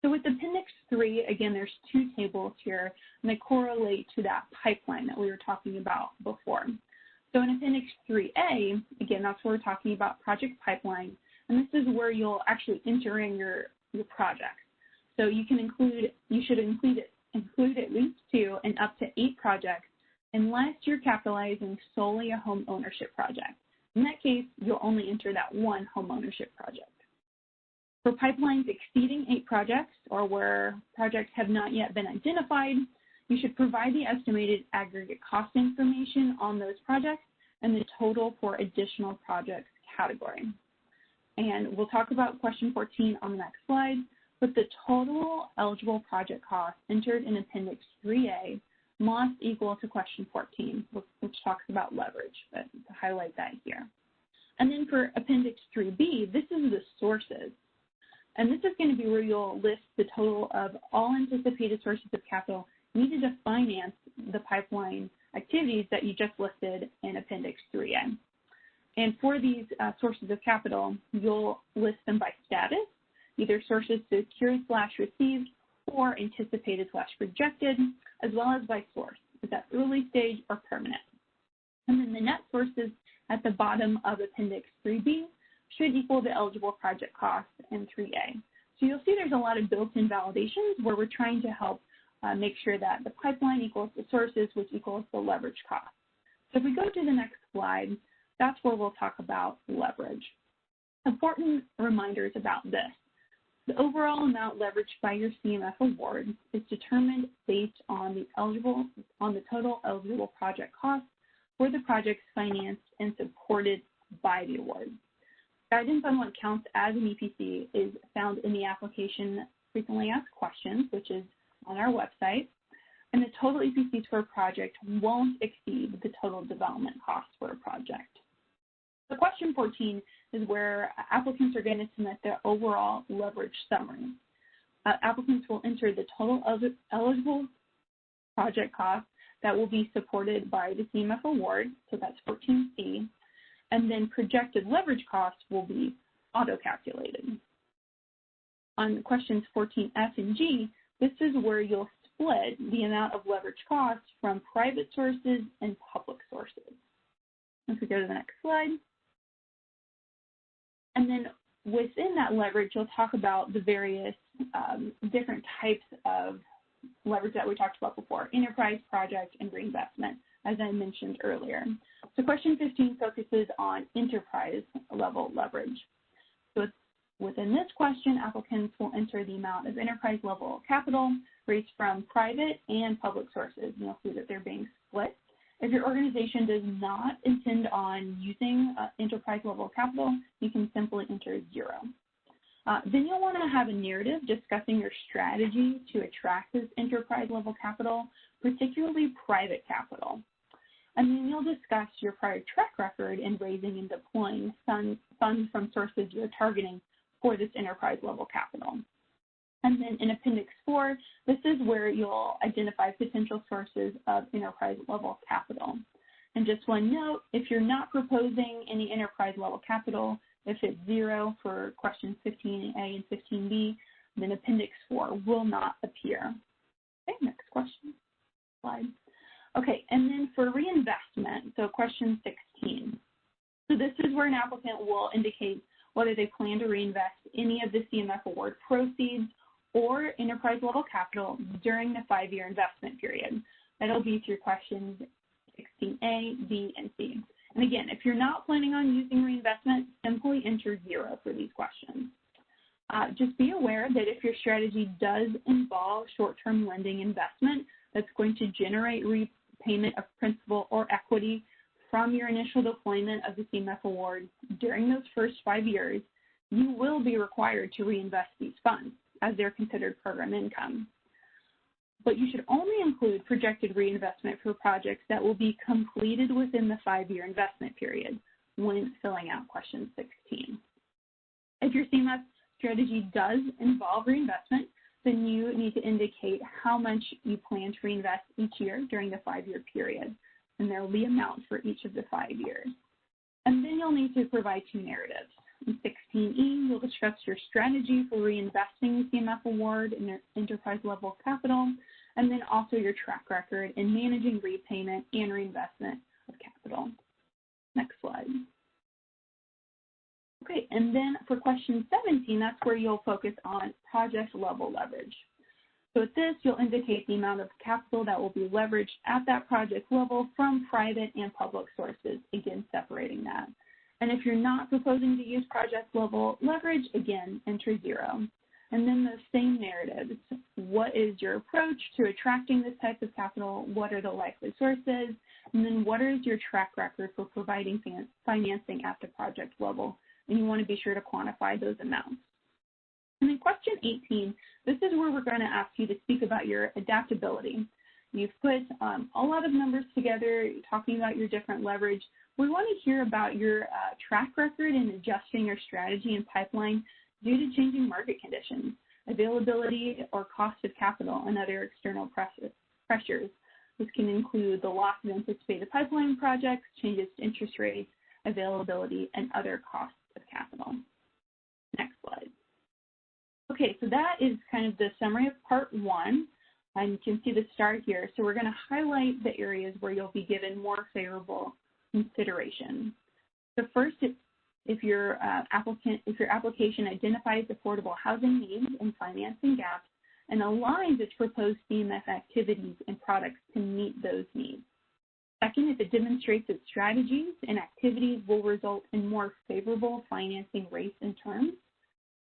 So with Appendix 3, again, there's 2 tables here, and they correlate to that pipeline that we were talking about before. So in Appendix 3A, again, that's where we're talking about project pipeline, and this is where you'll actually enter in your projects. So you should include at least 2 and up to 8 projects unless you're capitalizing solely a home ownership project. In that case, you'll only enter that 1 home ownership project. For pipelines exceeding 8 projects or where projects have not yet been identified, you should provide the estimated aggregate cost information on those projects and the total for additional projects category. And we'll talk about question 14 on the next slide, but the total eligible project cost entered in Appendix 3A must equal to question 14, which talks about leverage, but to highlight that here. And then for Appendix 3B, this is the sources. And this is going to be where you'll list the total of all anticipated sources of capital needed to finance the pipeline activities that you just listed in Appendix 3A. And for these sources of capital, you'll list them by status, either sources secured/received or anticipated/projected, as well as by source. Is that early stage or permanent? And then the net sources at the bottom of Appendix 3B should equal the eligible project cost in 3A. So you'll see there's a lot of built-in validations where we're trying to help make sure that the pipeline equals the sources, which equals the leverage cost. So if we go to the next slide, that's where we'll talk about leverage. Important reminders about this. The overall amount leveraged by your CMF award is determined based on the total eligible project costs for the projects financed and supported by the award. Guidance on what counts as an EPC is found in the application frequently asked questions, which is on our website, and the total EPCs for a project won't exceed the total development costs for a project. So question 14 is where applicants are going to submit their overall leverage summary. Applicants will enter the total eligible project costs that will be supported by the CMF award, so that's 14C, and then projected leverage costs will be auto-calculated. On questions 14F and G, this is where you'll split the amount of leverage costs from private sources and public sources. If we go to the next slide. And then within that leverage, you'll talk about the various different types of leverage that we talked about before, enterprise, project, and reinvestment, as I mentioned earlier. So question 15 focuses on enterprise level leverage. So within this question, applicants will enter the amount of enterprise level capital raised from private and public sources. And you'll see that they're being split. If your organization does not intend on using enterprise level capital, you can simply enter 0. Then you'll want to have a narrative discussing your strategy to attract this enterprise level capital, particularly private capital. And then you'll discuss your prior track record in raising and deploying funds from sources you're targeting for this enterprise level capital. And then in Appendix 4, this is where you'll identify potential sources of enterprise level capital. And just one note, if you're not proposing any enterprise level capital, if it's 0 for questions 15A and 15B, then Appendix 4 will not appear. Okay, next question, slide. Okay, and then for reinvestment, so question 16. So this is where an applicant will indicate whether they plan to reinvest any of the CMF award proceeds or enterprise level capital during the 5-year investment period. That'll be through questions 16A, B, and C. And again, if you're not planning on using reinvestment, simply enter 0 for these questions. Just be aware that if your strategy does involve short-term lending investment that's going to generate repayment of principal or equity from your initial deployment of the CMF award during those first 5 years, you will be required to reinvest these funds as they're considered program income. But you should only include projected reinvestment for projects that will be completed within the 5-year investment period when filling out question 16. If your CMF strategy does involve reinvestment, then you need to indicate how much you plan to reinvest each year during the 5-year period, and there will be amounts for each of the 5 years. And then you'll need to provide 2 narratives. In 16E, you'll discuss your strategy for reinvesting the CMF award in enterprise level capital, and then also your track record in managing repayment and reinvestment of capital. Next slide. Okay, and then for question 17, that's where you'll focus on project level leverage. So with this, you'll indicate the amount of capital that will be leveraged at that project level from private and public sources, again, separating that. And if you're not proposing to use project level leverage, again, enter 0. And then the same narratives. What is your approach to attracting this type of capital? What are the likely sources? And then what is your track record for providing financing at the project level? And you want to be sure to quantify those amounts. And then question 18, this is where we're going to ask you to speak about your adaptability. You've put a lot of numbers together, talking about your different leverage. We want to hear about your track record in adjusting your strategy and pipeline due to changing market conditions, availability or cost of capital, and other external pressures. This can include the loss of anticipated pipeline projects, changes to interest rates, availability, and other costs of capital. Next slide. Okay, so that is kind of the summary of part 1. And you can see the star here. So we're going to highlight the areas where you'll be given more favorable consideration. So first, if your application identifies affordable housing needs and financing gaps and aligns its proposed CMF activities and products to meet those needs. Second, if it demonstrates that strategies and activities will result in more favorable financing rates and terms.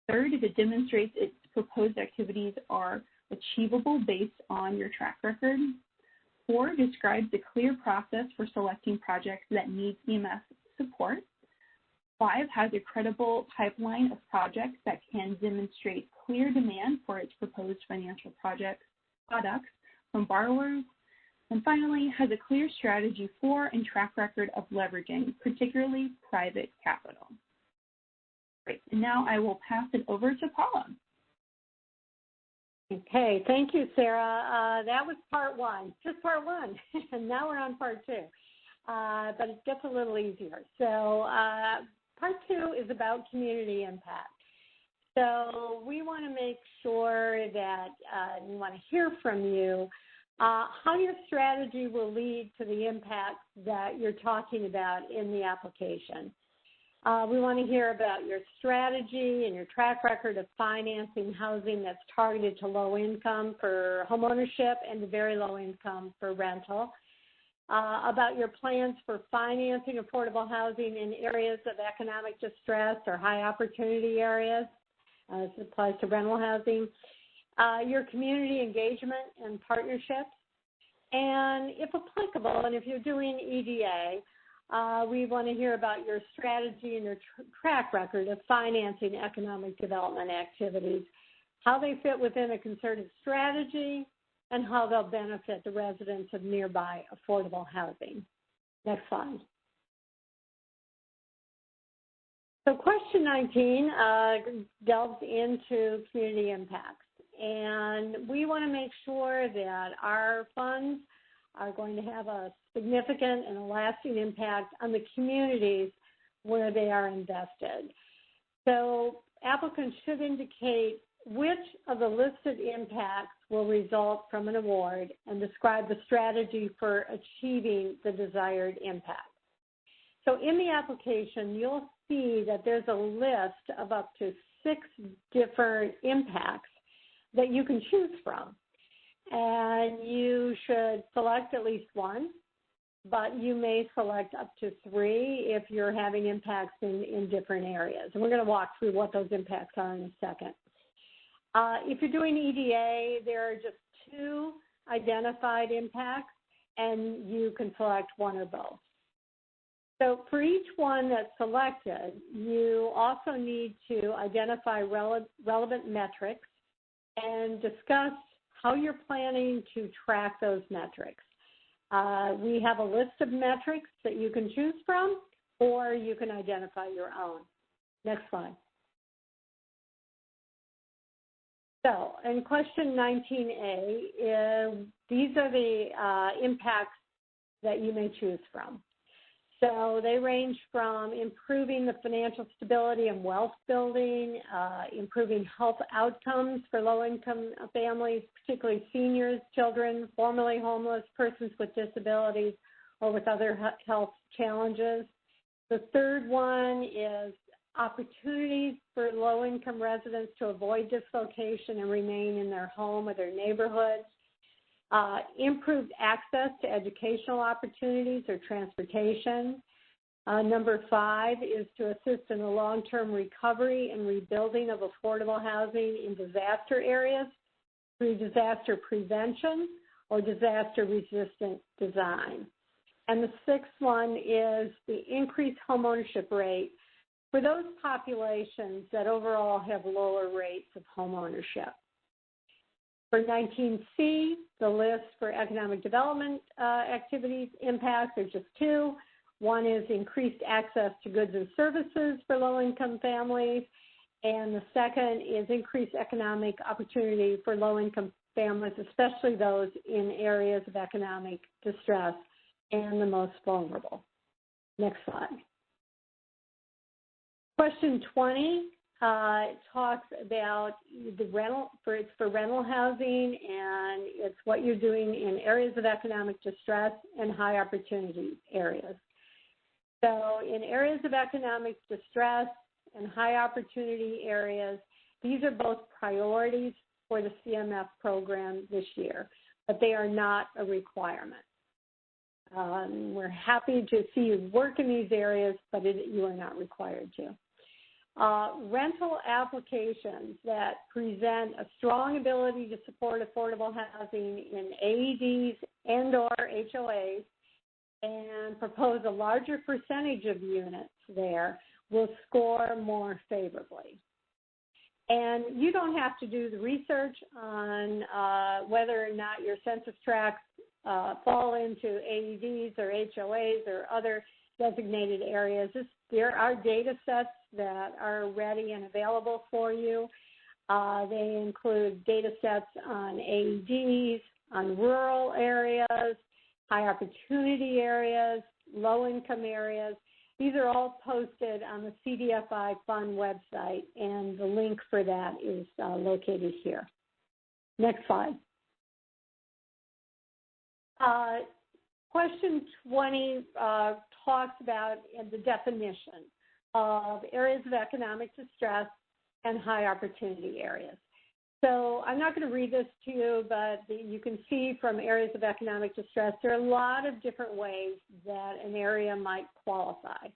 Third, if it demonstrates its proposed activities are achievable based on your track record. 4, describes a clear process for selecting projects that need CMS support. 5, has a credible pipeline of projects that can demonstrate clear demand for its proposed financial products from borrowers. And finally, has a clear strategy for and track record of leveraging, particularly private capital. Great. And now I will pass it over to Paula. Okay, thank you, Sarah. That was part one, just part one, and now we're on part two, but it gets a little easier. So part two is about community impact. So we want to make sure that we want to hear from you how your strategy will lead to the impacts that you're talking about in the application. We want to hear about your strategy and your track record of financing housing that's targeted to low income for homeownership and to very low income for rental. About your plans for financing affordable housing in areas of economic distress or high opportunity areas. This applies to rental housing. Your community engagement and partnerships. And if applicable, and if you're doing EDA, we want to hear about your strategy and your track record of financing economic development activities, how they fit within a concerted strategy, and how they'll benefit the residents of nearby affordable housing. Next slide. So question 19 delves into community impacts. And we want to make sure that our funds are going to have a significant and a lasting impact on the communities where they are invested. So applicants should indicate which of the listed impacts will result from an award and describe the strategy for achieving the desired impact. So in the application, you'll see that there's a list of up to 6 different impacts that you can choose from. And you should select at least one, but you may select up to 3 if you're having impacts in different areas. And we're going to walk through what those impacts are in a second. If you're doing EDA, there are just 2 identified impacts, and you can select one or both. So for each one that's selected, you also need to identify relevant metrics and discuss how you're planning to track those metrics. We have a list of metrics that you can choose from, or you can identify your own. Next slide. So in question 19A, these are the impacts that you may choose from. So they range from improving the financial stability and wealth building, improving health outcomes for low-income families, particularly seniors, children, formerly homeless, persons with disabilities, or with other health challenges. The third one is opportunities for low-income residents to avoid dislocation and remain in their home or their neighborhoods. Improved access to educational opportunities or transportation. Number 5 is to assist in the long-term recovery and rebuilding of affordable housing in disaster areas through disaster prevention or disaster-resistant design. And the 6th one is the increased homeownership rate for those populations that overall have lower rates of homeownership. For 19C, the list for economic development activities impacts are just 2. One is increased access to goods and services for low-income families, and the second is increased economic opportunity for low-income families, especially those in areas of economic distress and the most vulnerable. Next slide. Question 20. It talks about the rental, it's for rental housing, and it's what you're doing in areas of economic distress and high opportunity areas. So in areas of economic distress and high opportunity areas, these are both priorities for the CMF program this year, but they are not a requirement. We're happy to see you work in these areas, but you are not required to. Rental applications that present a strong ability to support affordable housing in AEDs and or HOAs and propose a larger percentage of units there will score more favorably. And you don't have to do the research on whether or not your census tracts fall into AEDs or HOAs or other designated areas. There are data sets that are ready and available for you. They include data sets on AEDs, on rural areas, high opportunity areas, low income areas. These are all posted on the CDFI Fund website, and the link for that is located here. Next slide. Question 20 talks about the definition of areas of economic distress and high opportunity areas. So I'm not going to read this to you, but you can see from areas of economic distress, there are a lot of different ways that an area might qualify.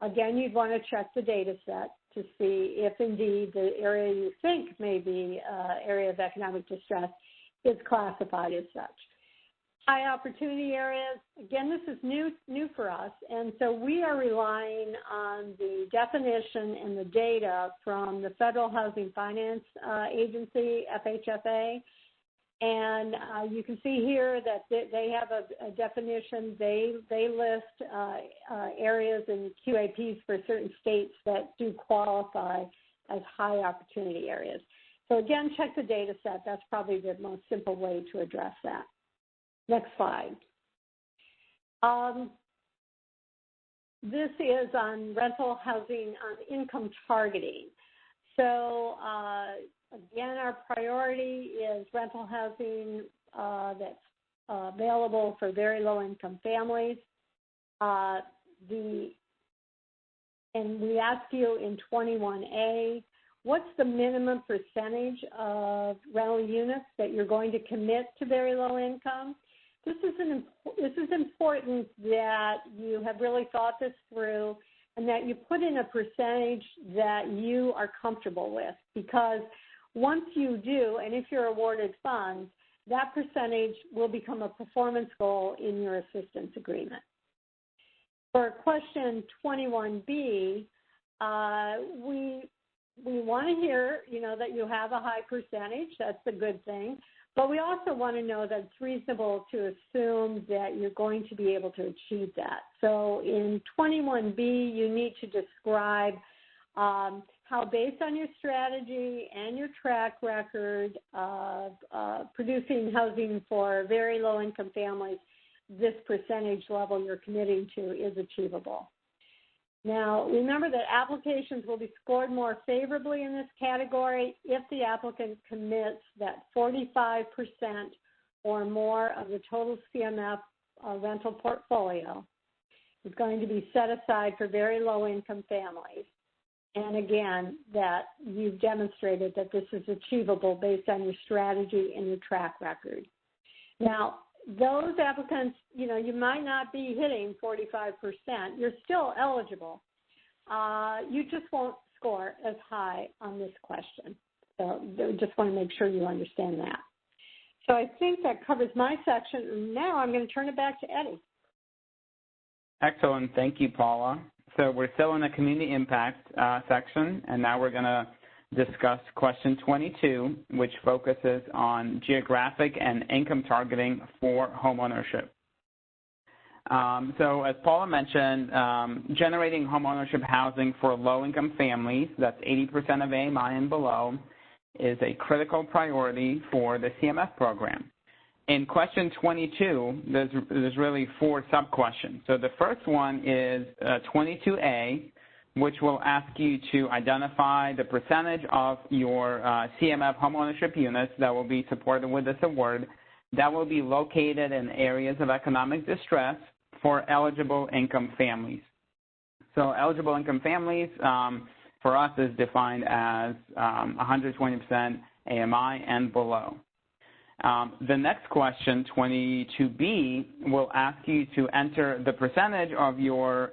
Again, you'd want to check the data set to see if indeed the area you think may be area of economic distress is classified as such. High opportunity areas, again, this is new for us, and so we are relying on the definition and the data from the Federal Housing Finance Agency, FHFA, and you can see here that they have a definition. They list areas and QAPs for certain states that do qualify as high opportunity areas. So again, check the data set. That's probably the most simple way to address that. Next slide. This is on rental housing on income targeting. So again, our priority is rental housing that's available for very low income families. And we ask you in 21A, what's the minimum percentage of rental units that you're going to commit to very low income? This is important that you have really thought this through and that you put in a percentage that you are comfortable with, because once you do, and if you're awarded funds, that percentage will become a performance goal in your assistance agreement. For question 21B, we want to hear, that you have a high percentage. That's a good thing. But we also want to know that it's reasonable to assume that you're going to be able to achieve that. So in 21B, you need to describe how, based on your strategy and your track record of producing housing for very low-income families, this percentage level you're committing to is achievable. Now, remember that applications will be scored more favorably in this category if the applicant commits that 45% or more of the total CMF rental portfolio is going to be set aside for very low-income families. And again, that you've demonstrated that this is achievable based on your strategy and your track record. Now, those applicants, you might not be hitting 45%. You're still eligible. You just won't score as high on this question. So just want to make sure you understand that. So I think that covers my section. And now I'm going to turn it back to Eddie. Excellent. Thank you, Paula. So we're still in the community impact section, and now we're going to discuss question 22, which focuses on geographic and income targeting for homeownership. So as Paula mentioned, generating homeownership housing for low-income families, that's 80% of AMI and below, is a critical priority for the CMF program. In question 22, there's really 4 sub-questions. So the first one is 22A, which will ask you to identify the percentage of your CMF homeownership units that will be supported with this award that will be located in areas of economic distress for eligible income families. So eligible income families for us is defined as 120% AMI and below. The next question, 22B, will ask you to enter the percentage of your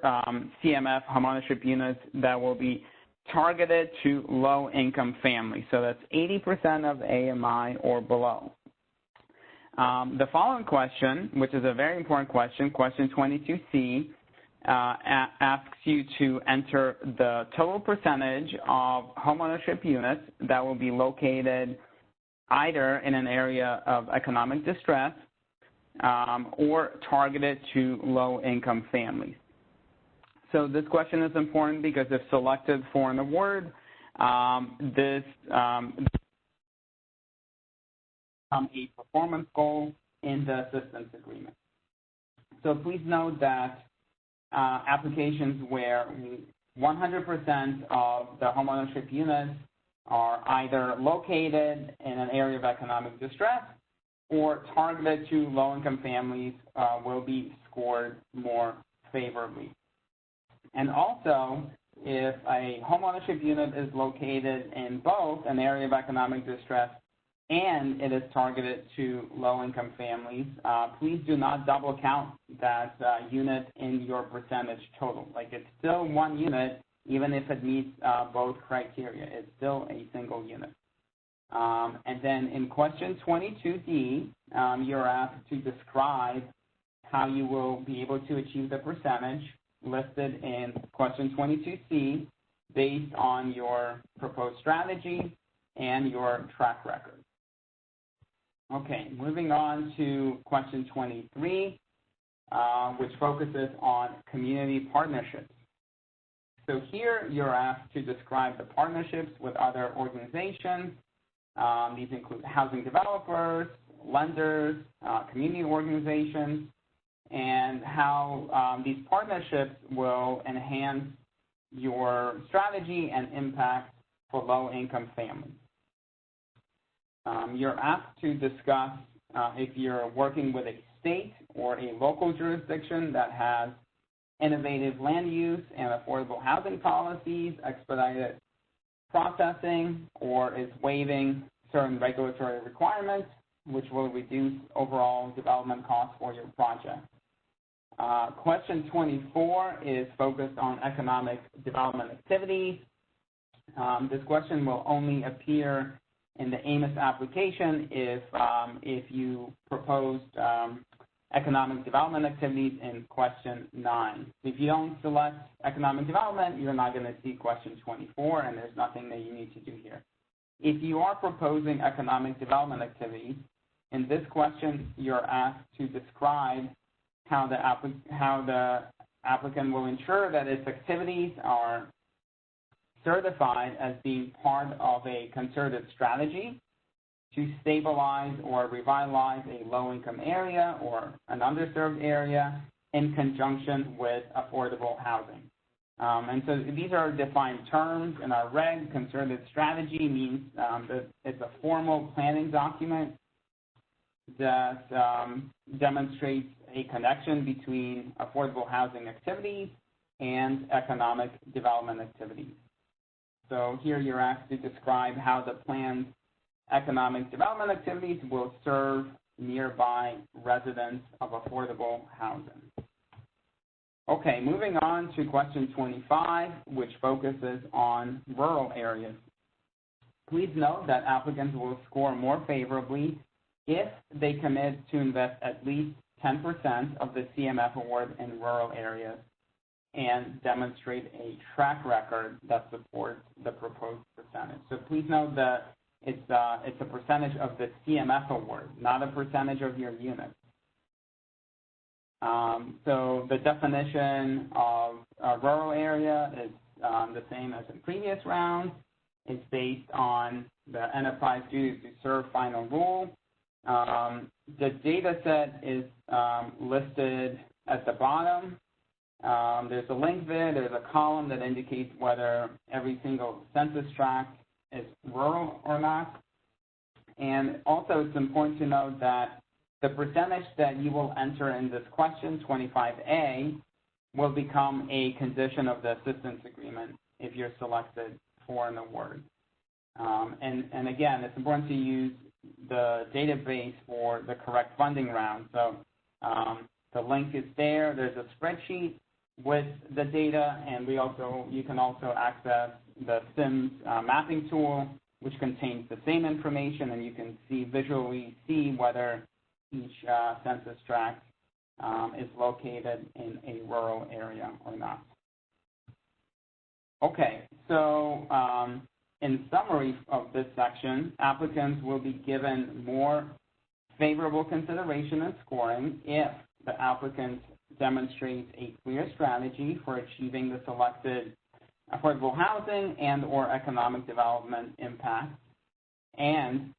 CMF homeownership units that will be targeted to low-income families. So that's 80% of AMI or below. The following question, which is a very important question, question 22C, asks you to enter the total percentage of homeownership units that will be located either in an area of economic distress or targeted to low-income families. So this question is important because if selected for an award, this a performance goal in the assistance agreement. So please note that applications where 100% of the homeownership units are either located in an area of economic distress or targeted to low-income families will be scored more favorably. And also, if a homeownership unit is located in both an area of economic distress and it is targeted to low-income families, please do not double count that unit in your percentage total. Like, it's still one unit, even if it meets both criteria. It's still a single unit. And then in question 22D, you're asked to describe how you will be able to achieve the percentage listed in question 22C based on your proposed strategy and your track record. Okay, moving on to question 23, which focuses on community partnerships. So here you're asked to describe the partnerships with other organizations. These include housing developers, lenders, community organizations, and how these partnerships will enhance your strategy and impact for low-income families. You're asked to discuss if you're working with a state or a local jurisdiction that has innovative land use and affordable housing policies, expedited processing, or is waiving certain regulatory requirements, which will reduce overall development costs for your project. Question 24 is focused on economic development activities. This question will only appear in the AMIS application if you proposed economic development activities in question 9. If you don't select economic development, you're not going to see question 24, and there's nothing that you need to do here. If you are proposing economic development activities, in this question, you're asked to describe how the applicant will ensure that its activities are certified as being part of a concerted strategy to stabilize or revitalize a low-income area or an underserved area in conjunction with affordable housing. And so these are defined terms in our reg. Concerted strategy means that it's a formal planning document that demonstrates a connection between affordable housing activities and economic development activities. So here you're asked to describe how the planned economic development activities will serve nearby residents of affordable housing. Okay, moving on to question 25, which focuses on rural areas. Please note that applicants will score more favorably if they commit to invest at least 10% of the CMF award in rural areas and demonstrate a track record that supports the proposed percentage. So please note that it's a percentage of the CMF award, not a percentage of your units. So the definition of a rural area is the same as in previous rounds. It's based on the enterprise duties to serve final rule. The data set is listed at the bottom. There's a link there. There's a column that indicates whether every single census tract is rural or not. And also it's important to note that the percentage that you will enter in this question, 25A, will become a condition of the assistance agreement if you're selected for an award. And again, it's important to use the database for the correct funding round. So the link is there. There's a spreadsheet with the data, and you can also access the SIMS mapping tool, which contains the same information, and you can visually see whether each census tract is located in a rural area or not. Okay, so in summary of this section, applicants will be given more favorable consideration and scoring if the applicant demonstrates a clear strategy for achieving the selected affordable housing and or economic development impact, and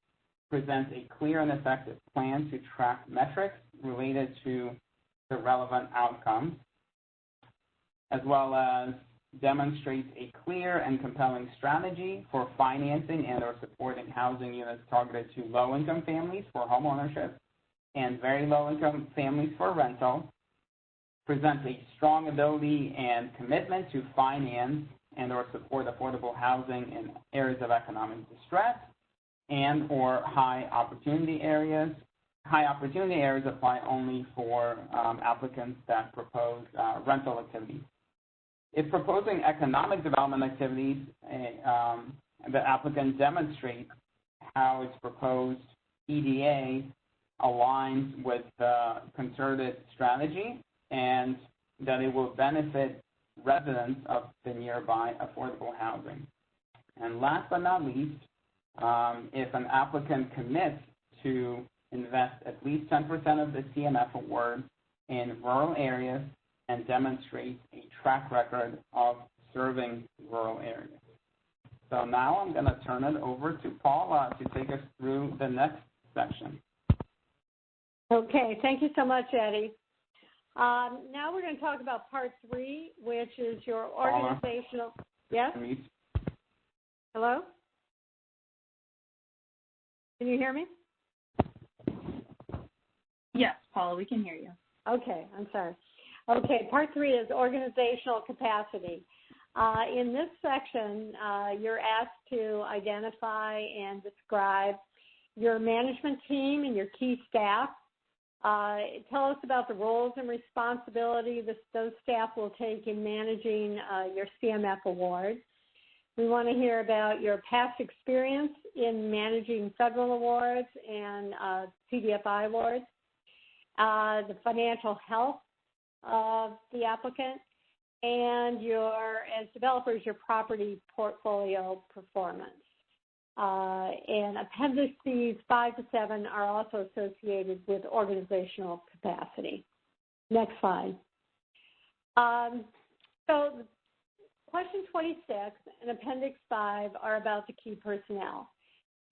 presents a clear and effective plan to track metrics related to the relevant outcomes, as well as demonstrates a clear and compelling strategy for financing and or supporting housing units targeted to low-income families for home ownership and very low-income families for rental, presents a strong ability and commitment to finance and or support affordable housing in areas of economic distress and or high opportunity areas. High opportunity areas apply only for applicants that propose rental activities. If proposing economic development activities, the applicant demonstrates how its proposed EDA aligns with the concerted strategy and that it will benefit residents of the nearby affordable housing. And last but not least, if an applicant commits to invest at least 10% of the CMF award in rural areas and demonstrates a track record of serving rural areas. So now I'm going to turn it over to Paula to take us through the next section. Okay, thank you so much, Eddie. Now we're going to talk about part 3, which is your organizational. Paula, yes? Hello? Can you hear me? Yes, Paula, we can hear you. Okay, I'm sorry. Okay, part 3 is organizational capacity. In this section, you're asked to identify and describe your management team and your key staff. Tell us about the roles and responsibility those staff will take in managing your CMF award. We want to hear about your past experience in managing federal awards and CDFI awards, the financial health of the applicant, and as developers, your property portfolio performance. And appendices 5 to 7 are also associated with organizational capacity. Next slide. So question 26 and appendix 5 are about the key personnel.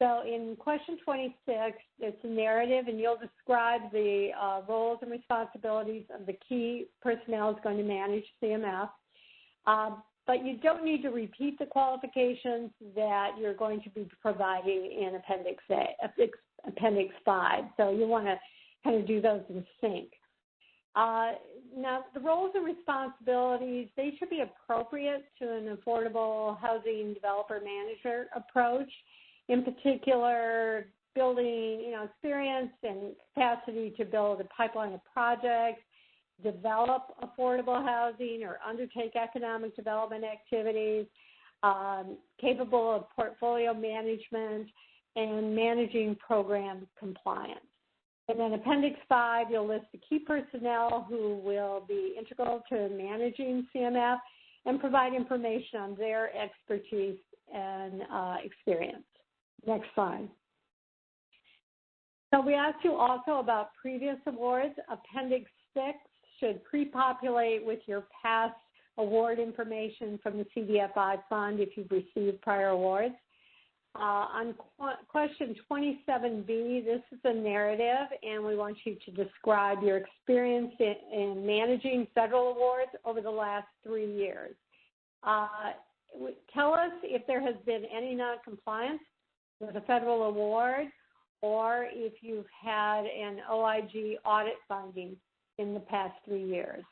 So in question 26, it's a narrative, and you'll describe the roles and responsibilities of the key personnel who's going to manage CMF. But you don't need to repeat the qualifications that you're going to be providing in appendix 5. So you want to kind of do those in sync. Now, the roles and responsibilities, they should be appropriate to an affordable housing developer manager approach. In particular, building, experience and capacity to build a pipeline of projects, develop affordable housing or undertake economic development activities, capable of portfolio management and managing program compliance. And then Appendix 5, you'll list the key personnel who will be integral to managing CMF and provide information on their expertise and experience. Next slide. So we asked you also about previous awards. Appendix 6 should pre-populate with your past award information from the CDFI fund if you've received prior awards. On question 27B, this is a narrative, and we want you to describe your experience in managing federal awards over the last 3 years. Tell us if there has been any noncompliance with a federal award or if you've had an OIG audit finding in the past 3 years.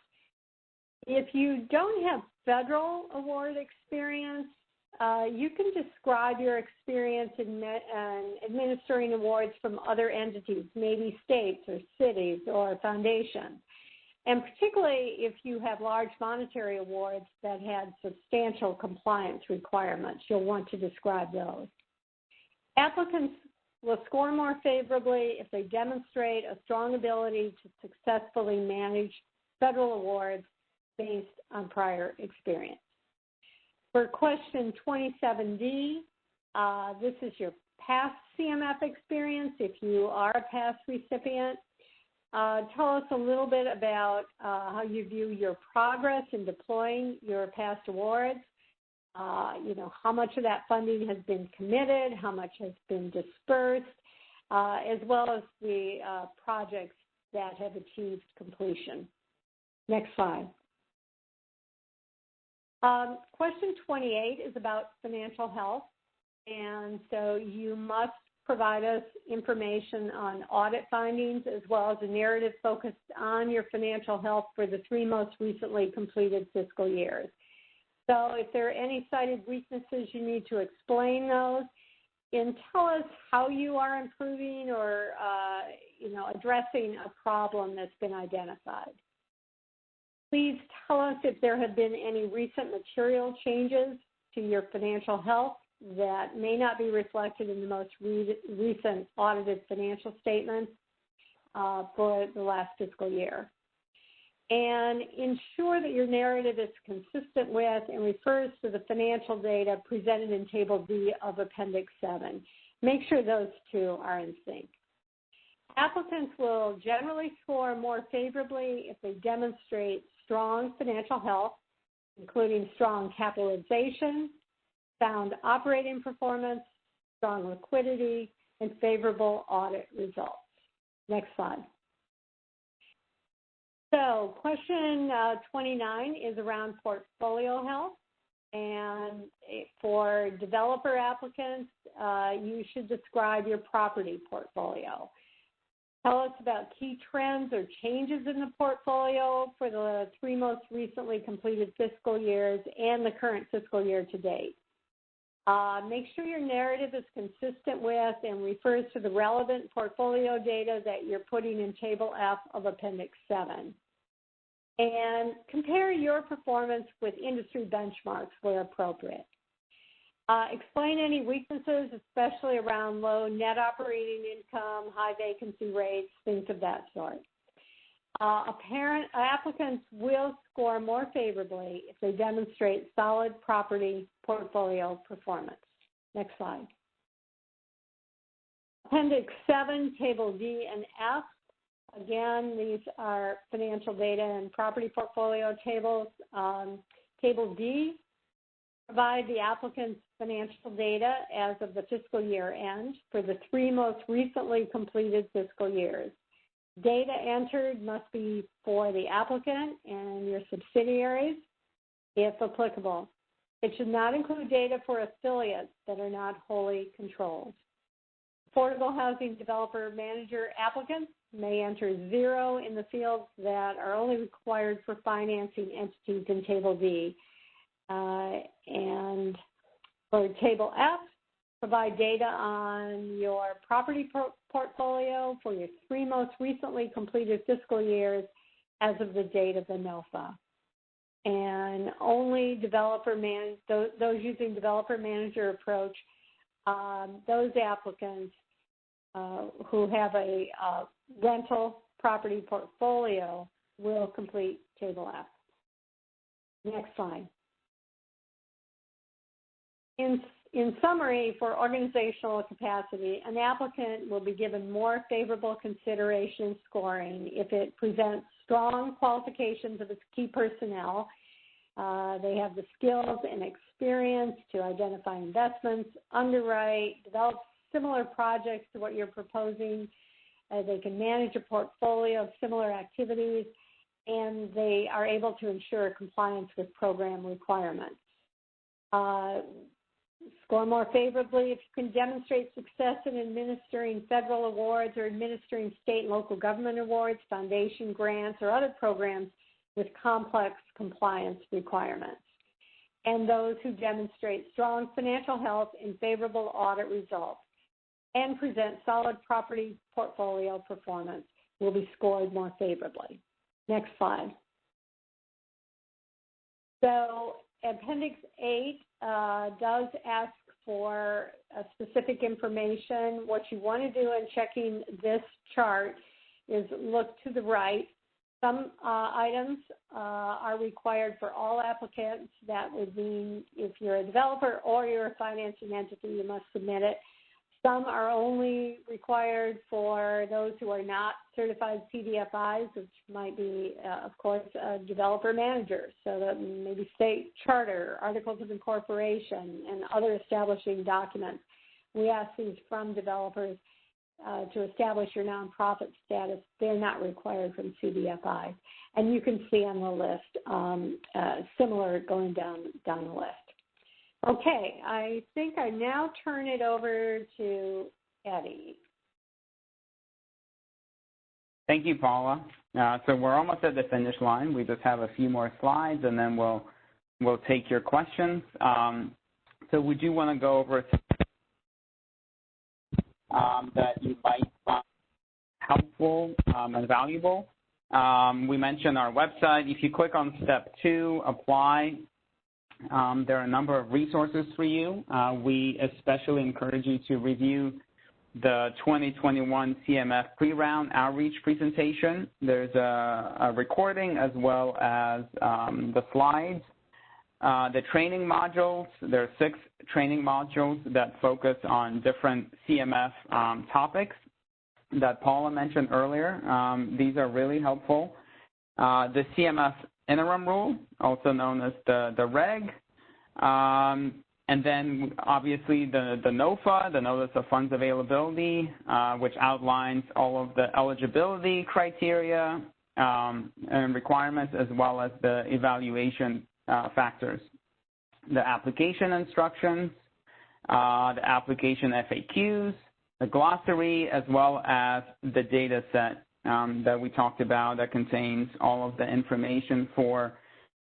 If you don't have federal award experience, you can describe your experience in administering awards from other entities, maybe states or cities or foundations. And particularly if you have large monetary awards that had substantial compliance requirements, you'll want to describe those. Applicants will score more favorably if they demonstrate a strong ability to successfully manage federal awards based on prior experience. For question 27D, this is your past CMF experience. If you are a past recipient, tell us a little bit about how you view your progress in deploying your past awards. How much of that funding has been committed, how much has been dispersed, as well as the projects that have achieved completion. Next slide. Question 28 is about financial health, and so you must provide us information on audit findings as well as a narrative focused on your financial health for the 3 most recently completed fiscal years. So if there are any cited weaknesses, you need to explain those and tell us how you are improving or addressing a problem that's been identified. Please tell us if there have been any recent material changes to your financial health that may not be reflected in the most recent audited financial statements for the last fiscal year. And ensure that your narrative is consistent with and refers to the financial data presented in Table D of Appendix 7. Make sure those two are in sync. Applicants will generally score more favorably if they demonstrate strong financial health, including strong capitalization, sound operating performance, strong liquidity, and favorable audit results. Next slide. So question 29 is around portfolio health. And for developer applicants, you should describe your property portfolio. Tell us about key trends or changes in the portfolio for the 3 most recently completed fiscal years and the current fiscal year to date. Make sure your narrative is consistent with and refers to the relevant portfolio data that you're putting in Table F of Appendix 7. And compare your performance with industry benchmarks where appropriate. Explain any weaknesses, especially around low net operating income, high vacancy rates, things of that sort. Applicants will score more favorably if they demonstrate solid property portfolio performance. Next slide. Appendix 7, Table D and F. Again, these are financial data and property portfolio tables. Table D provide the applicant's financial data as of the fiscal year end for the 3 most recently completed fiscal years. Data entered must be for the applicant and your subsidiaries, if applicable. It should not include data for affiliates that are not wholly controlled. Affordable housing developer manager applicants may enter 0 in the fields that are only required for financing entities in Table D. And for Table F, provide data on your property portfolio for your 3 most recently completed fiscal years as of the date of the NOFA. And only those using developer manager approach, those applicants who have a rental property portfolio will complete Table F. Next slide. In summary, for organizational capacity, an applicant will be given more favorable consideration scoring if it presents strong qualifications of its key personnel. They have the skills and experience to identify investments, underwrite, develop similar projects to what you're proposing. They can manage a portfolio of similar activities, and they are able to ensure compliance with program requirements. Score more favorably if you can demonstrate success in administering federal awards or administering state and local government awards, foundation grants, or other programs with complex compliance requirements. and those who demonstrate strong financial health and favorable audit results and present solid property portfolio performance will be scored more favorably. Next slide. So Appendix 8 does ask for specific information. What you want to do in checking this chart is look to the right. Some items are required for all applicants. That would mean if you're a developer or you're a financing entity, you must submit it. Some are only required for those who are not certified CDFIs, which might be, of course, developer managers, so that maybe state charter, articles of incorporation, and other establishing documents. We ask these from developers to establish your nonprofit status. They're not required from CDFIs. And you can see on the list similar going down the list. Okay, I think I now turn it over to Eddie. Thank you, Paula. So we're almost at the finish line. We just have a few more slides, and then we'll take your questions. So we do want to go over that you might find helpful and valuable. We mentioned our website. If you click on Step 2, Apply, there are a number of resources for you. We especially encourage you to review the 2021 CMF pre-round outreach presentation. There's a recording as well as the slides. The training modules, there are 6 training modules that focus on different CMF topics that Paula mentioned earlier. These are really helpful. The CMF interim rule, also known as the reg, and then obviously the NOFA, the Notice of Funds Availability, which outlines all of the eligibility criteria and requirements, as well as the evaluation factors. The application instructions, the application FAQs, the glossary, as well as the data set that we talked about that contains all of the information for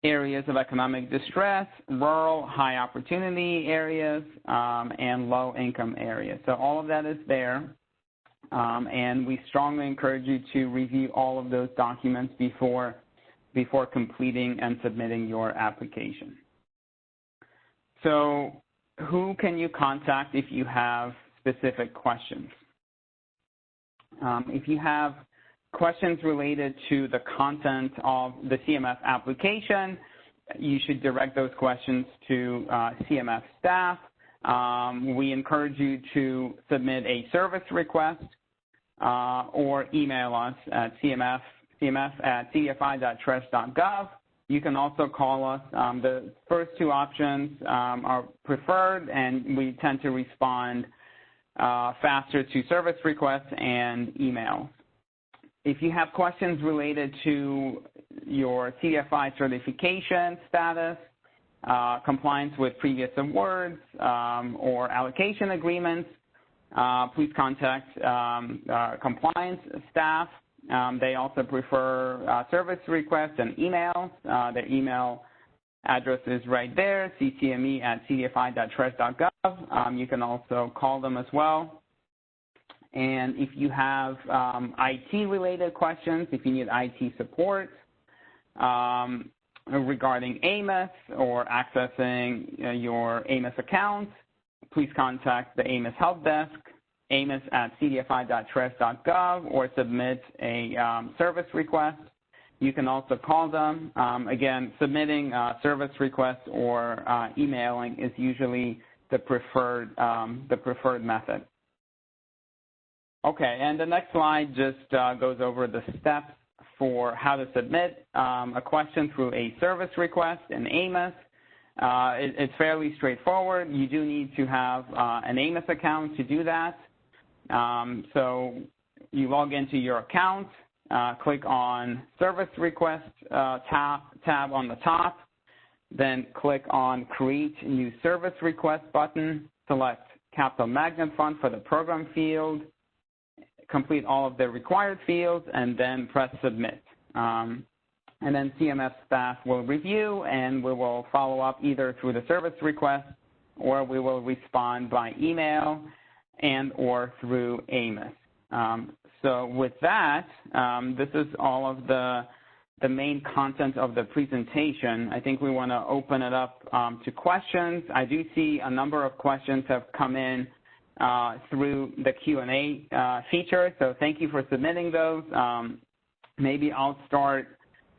areas of economic distress, rural high opportunity areas, and low income areas. So all of that is there, and we strongly encourage you to review all of those documents before completing and submitting your application. So who can you contact if you have specific questions? If you have questions related to the content of the CMF application, you should direct those questions to CMF staff. We encourage you to submit a service request or email us at cmf@cdfi.tresh.gov. You can also call us. The first 2 options are preferred, and we tend to respond faster to service requests and emails. If you have questions related to your CDFI certification status, compliance with previous awards, or allocation agreements, please contact compliance staff. They also prefer service requests and emails. Their email address is right there, ccme@cdfi.tresh.gov. You can also call them as well. And if you have IT-related questions, if you need IT support regarding AMIS or accessing your AMIS accounts, please contact the AMIS Help Desk, amos@cdfi.tresh.gov, or submit a service request. You can also call them. Again, submitting service requests or emailing is usually the preferred method. Okay, and the next slide just goes over the steps for how to submit a question through a service request in AMIS. It's fairly straightforward. You do need to have an AMIS account to do that. So you log into your account, click on Service Request tab on the top, then click on Create New Service Request button, select Capital Magnet Fund for the program field, complete all of the required fields, and then press Submit. and then CMS staff will review, and we will follow up either through the service request, or we will respond by email and or through AMIS. So with that, this is all of the main content of the presentation. I think we want to open it up to questions. I do see a number of questions have come in through the Q&A feature, so thank you for submitting those. Maybe I'll start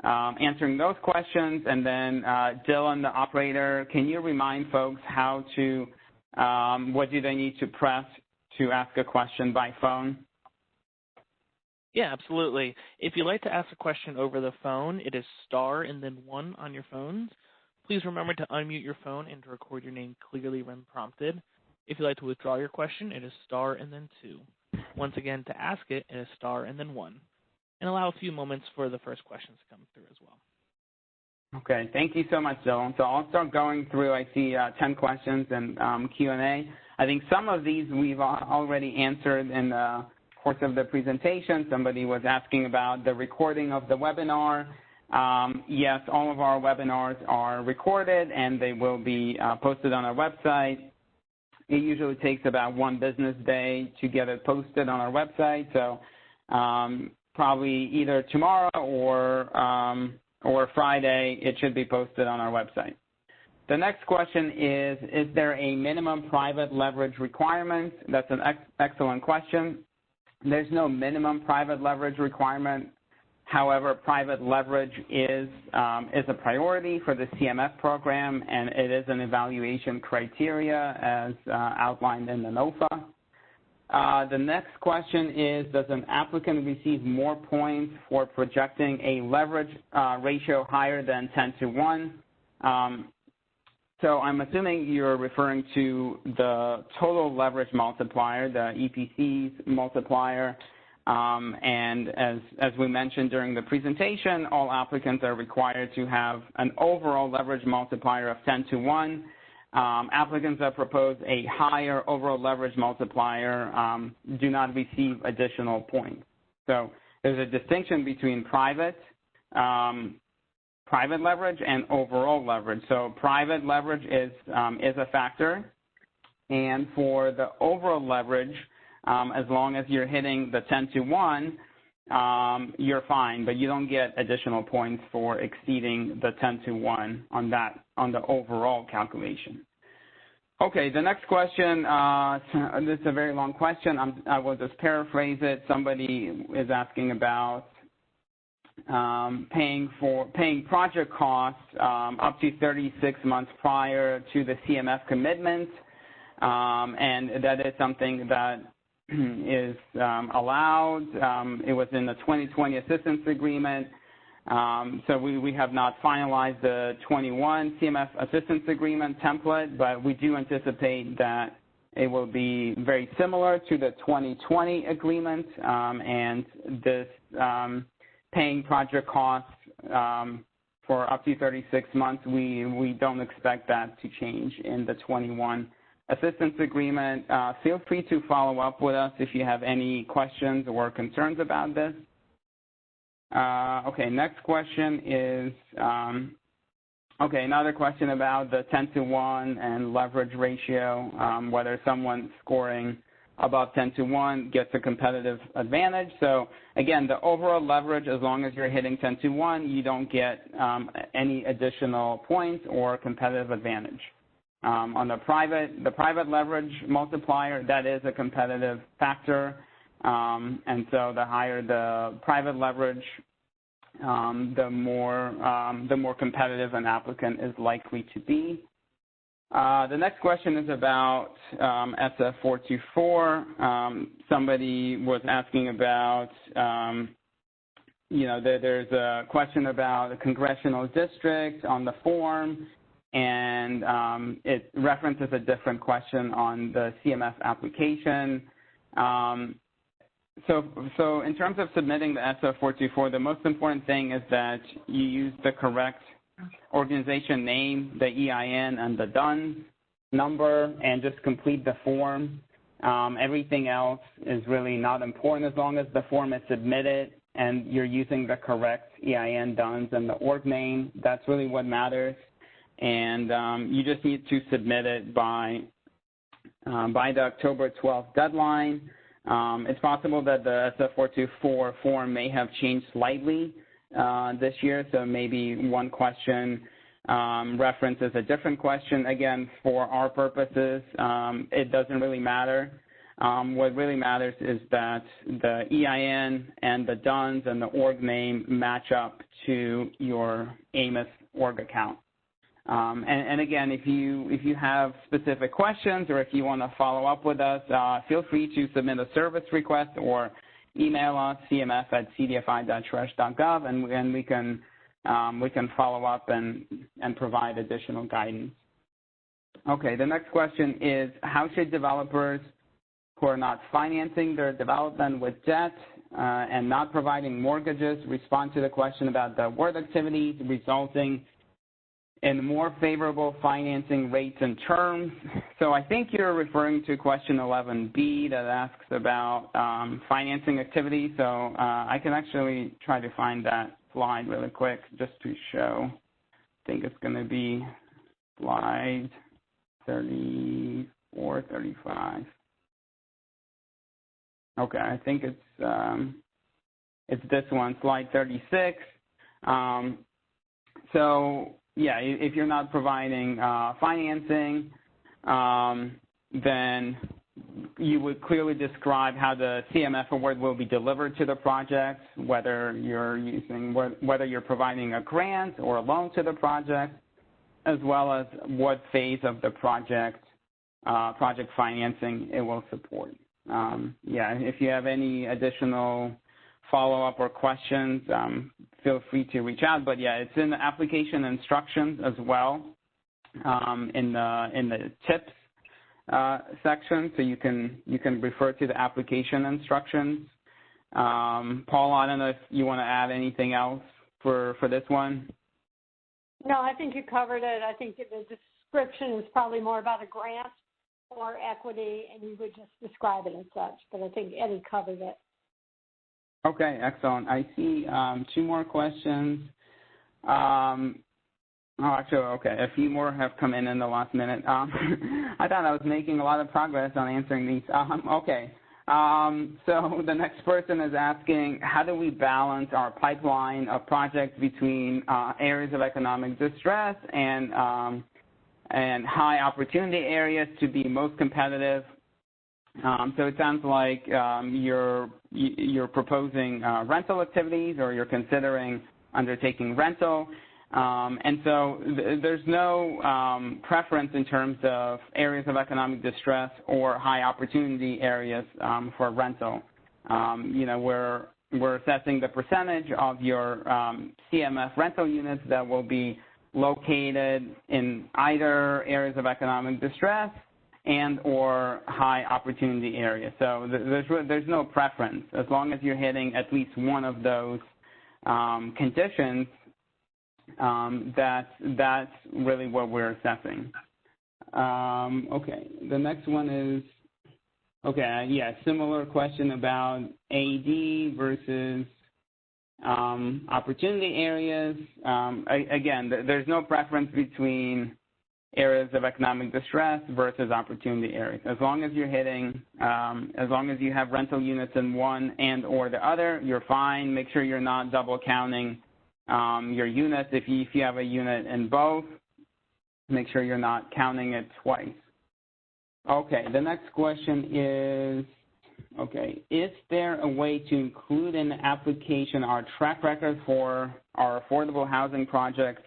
answering those questions, and then Dylan, the operator, can you remind folks how to, what do they need to press to ask a question by phone? Yeah, absolutely. If you'd like to ask a question over the phone, it is star and then 1 on your phones. Please remember to unmute your phone and to record your name clearly when prompted. If you'd like to withdraw your question, it is star and then 2. Once again, to ask it, it is star and then 1. And allow a few moments for the first questions to come through as well. Okay, thank you so much, Dylan. So I'll start going through. I see 10 questions in Q&A. I think some of these we've already answered in the course of the presentation. Somebody was asking about the recording of the webinar. Yes, all of our webinars are recorded, and they will be posted on our website. It usually takes about 1 business day to get it posted on our website, so probably either tomorrow or Friday, it should be posted on our website. The next question is there a minimum private leverage requirement? That's an excellent question. There's no minimum private leverage requirement. However, private leverage is a priority for the CMF program, and it is an evaluation criteria as outlined in the NOFA. The next question is, does an applicant receive more points for projecting a leverage ratio higher than 10-to-1? So I'm assuming you're referring to the total leverage multiplier, the EPC's multiplier. And as we mentioned during the presentation, all applicants are required to have an overall leverage multiplier of 10-to-1. Applicants that propose a higher overall leverage multiplier do not receive additional points. So there's a distinction between private leverage and overall leverage. So private leverage is a factor, and for the overall leverage, as long as you're hitting the 10-to-1, you're fine, but you don't get additional points for exceeding the 10-to-1 on the overall calculation. Okay, the next question, this is a very long question. I will just paraphrase it. Somebody is asking about paying project costs up to 36 months prior to the CMF commitment, and that is something that is allowed. It was in the 2020 assistance agreement. So we have not finalized the 21 CMF assistance agreement template, but we do anticipate that it will be very similar to the 2020 agreement, and this paying project costs for up to 36 months, we don't expect that to change in the 21 assistance agreement. Feel free to follow up with us if you have any questions or concerns about this. Okay, next question is, another question about the 10-to-1 and leverage ratio, whether someone scoring above 10-to-1 gets a competitive advantage. So again, the overall leverage, as long as you're hitting 10-to-1, you don't get any additional points or competitive advantage. On the private leverage multiplier, that is a competitive factor, and so the higher the private leverage, the more competitive an applicant is likely to be. The next question is about SF424. Somebody was asking about, there's a question about a congressional district on the form, and it references a different question on the CMF application. So in terms of submitting the SF424, the most important thing is that you use the correct organization name, the EIN, and the DUNS number, and just complete the form. Everything else is really not important as long as the form is submitted and you're using the correct EIN, DUNS, and the org name. That's really what matters. And you just need to submit it by the October 12th deadline. It's possible that the SF424 form may have changed slightly this year, so maybe one question references a different question. Again, for our purposes, it doesn't really matter. What really matters is that the EIN and the DUNS and the org name match up to your AMIS org account. And again, if you have specific questions or if you want to follow up with us, feel free to submit a service request or email us, cmf@cdfi.tresh.gov, and we can follow up and provide additional guidance. Okay, the next question is, how should developers who are not financing their development with debt and not providing mortgages respond to the question about the work activities resulting in more favorable financing rates and terms? So I think you're referring to question 11B that asks about financing activity. So I can actually try to find that slide really quick just to show. I think it's going to be slide 34, 35. Okay, I think it's this one, slide 36. So yeah, if you're not providing financing, then you would clearly describe how the CMF award will be delivered to the project, whether you're providing a grant or a loan to the project, as well as what phase of the project financing it will support. Yeah, if you have any additional follow-up or questions, feel free to reach out. But yeah, it's in the application instructions as well, in the tips section, so you can refer to the application instructions. Paul, I don't know if you want to add anything else for this one. No, I think you covered it. I think the description is probably more about a grant or equity, and you would just describe it as such. But I think Eddie covered it. Okay, excellent. I see two more questions. Actually, okay, a few more have come in the last minute. I thought I was making a lot of progress on answering these. Okay, so the next person is asking, how do we balance our pipeline of projects between areas of economic distress and high opportunity areas to be most competitive? So it sounds like you're proposing rental activities, or you're considering undertaking rental. And so there's no preference in terms of areas of economic distress or high opportunity areas for rental. We're assessing the percentage of your CMF rental units that will be located in either areas of economic distress and or high opportunity areas. So there's no preference. As long as you're hitting at least one of those conditions, that's really what we're assessing. Okay, the next one is, similar question about AD versus opportunity areas. Again, there's no preference between areas of economic distress versus opportunity areas. As long as you're hitting, as long as you have rental units in one and or the other, you're fine. Make sure you're not double counting your units. If you have a unit in both, make sure you're not counting it twice. Okay, the next question is, is there a way to include in the application our track record for our affordable housing projects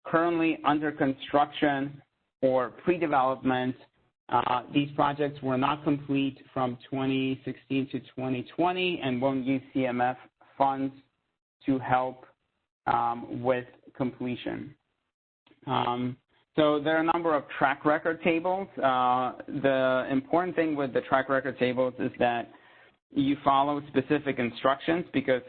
currently under construction or pre-development? These projects were not complete from 2016 to 2020 and won't use CMF funds to help with completion. So there are a number of track record tables. The important thing with the track record tables is that you follow specific instructions, because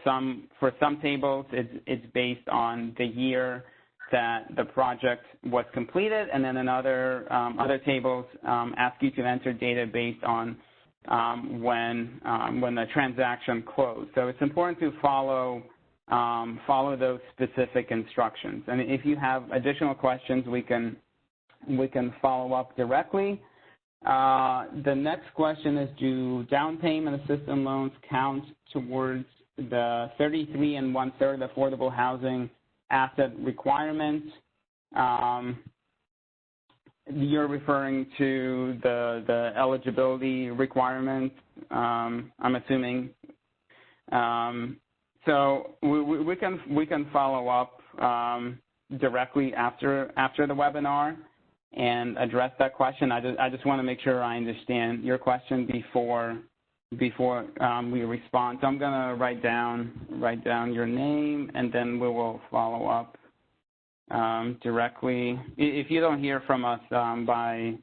for some tables it's based on the year that the project was completed, and then in other tables ask you to enter data based on when the transaction closed. So it's important to follow those specific instructions. And if you have additional questions, we can follow up directly. The next question is, do down payment assistance loans count towards the 33 1/3 affordable housing asset requirement? You're referring to the eligibility requirements, I'm assuming. So we can follow up directly after the webinar and address that question. I just want to make sure I understand your question before we respond. So I'm going to write down your name, and then we will follow up directly. If you don't hear from us by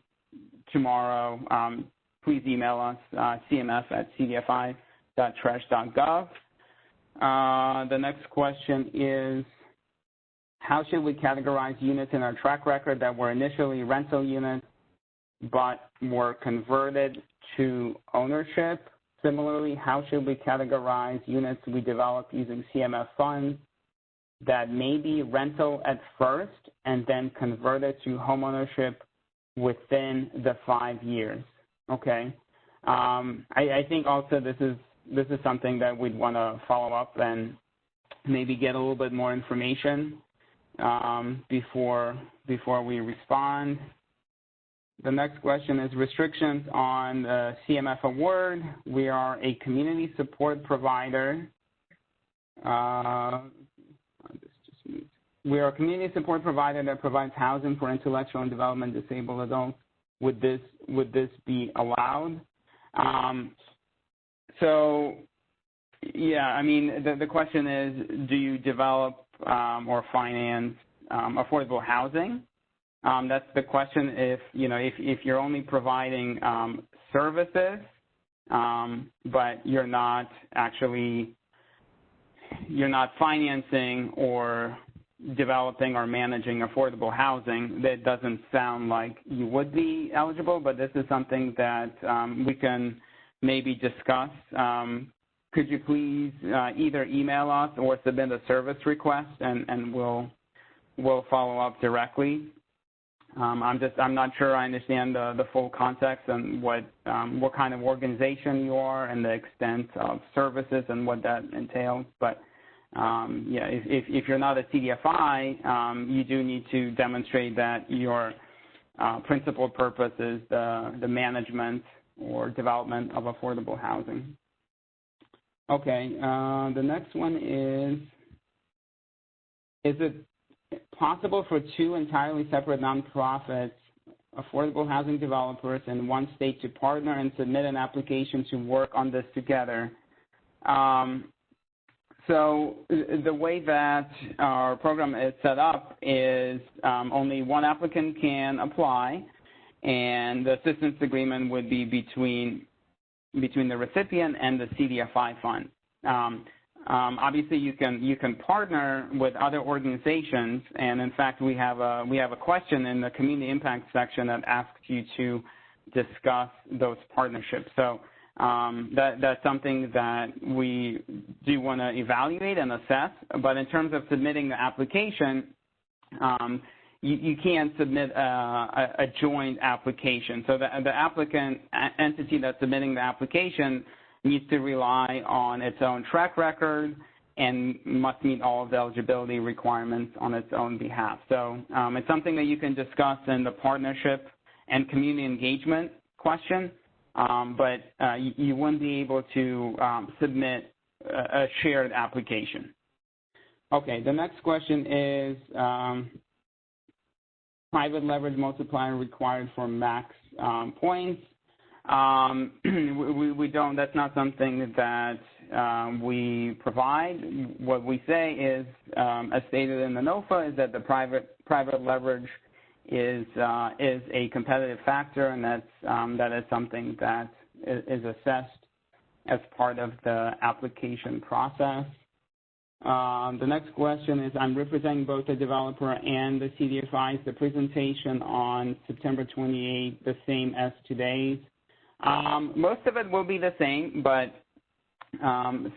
tomorrow, please email us, cmf@cdfi.tresh.gov. The next question is, how should we categorize units in our track record that were initially rental units but were converted to ownership? Similarly, how should we categorize units we developed using CMF funds that may be rental at first and then converted to homeownership within the 5 years? Okay. I think also this is something that we'd want to follow up and maybe get a little bit more information before we respond. The next question is we are a community support provider. We are a community support provider that provides housing for intellectual and development disabled adults. Would this be allowed? So, yeah, I mean, the question is, do you develop or finance affordable housing? That's the question. If you're only providing services, but you're not financing or developing or managing affordable housing, that doesn't sound like you would be eligible, but this is something that we can maybe discuss. Could you please either email us or submit a service request, and we'll follow up directly. I'm not sure I understand the full context and what kind of organization you are and the extent of services and what that entails. But yeah, if you're not a CDFI, you do need to demonstrate that your principal purpose is the management or development of affordable housing. Okay, the next one is it possible for two entirely separate nonprofits, affordable housing developers in one state, to partner and submit an application to work on this together? So the way that our program is set up is only one applicant can apply, and the assistance agreement would be between the recipient and the CDFI fund. Obviously, you can partner with other organizations, and in fact, we have a question in the community impact section that asks you to discuss those partnerships. So that's something that we do want to evaluate and assess. But in terms of submitting the application, you can't submit a joint application. So the applicant entity that's submitting the application needs to rely on its own track record and must meet all of the eligibility requirements on its own behalf. So it's something that you can discuss in the partnership and community engagement question, but you wouldn't be able to submit a shared application. Okay, the next question is private leverage multiplier required for max points. We don't, that's not something that we provide. What we say is, as stated in the NOFA, is that the private leverage is a competitive factor, and that is something that is assessed as part of the application process. The next question is, I'm representing both the developer and the CDFI. Is the presentation on September 28th the same as today's? Most of it will be the same, but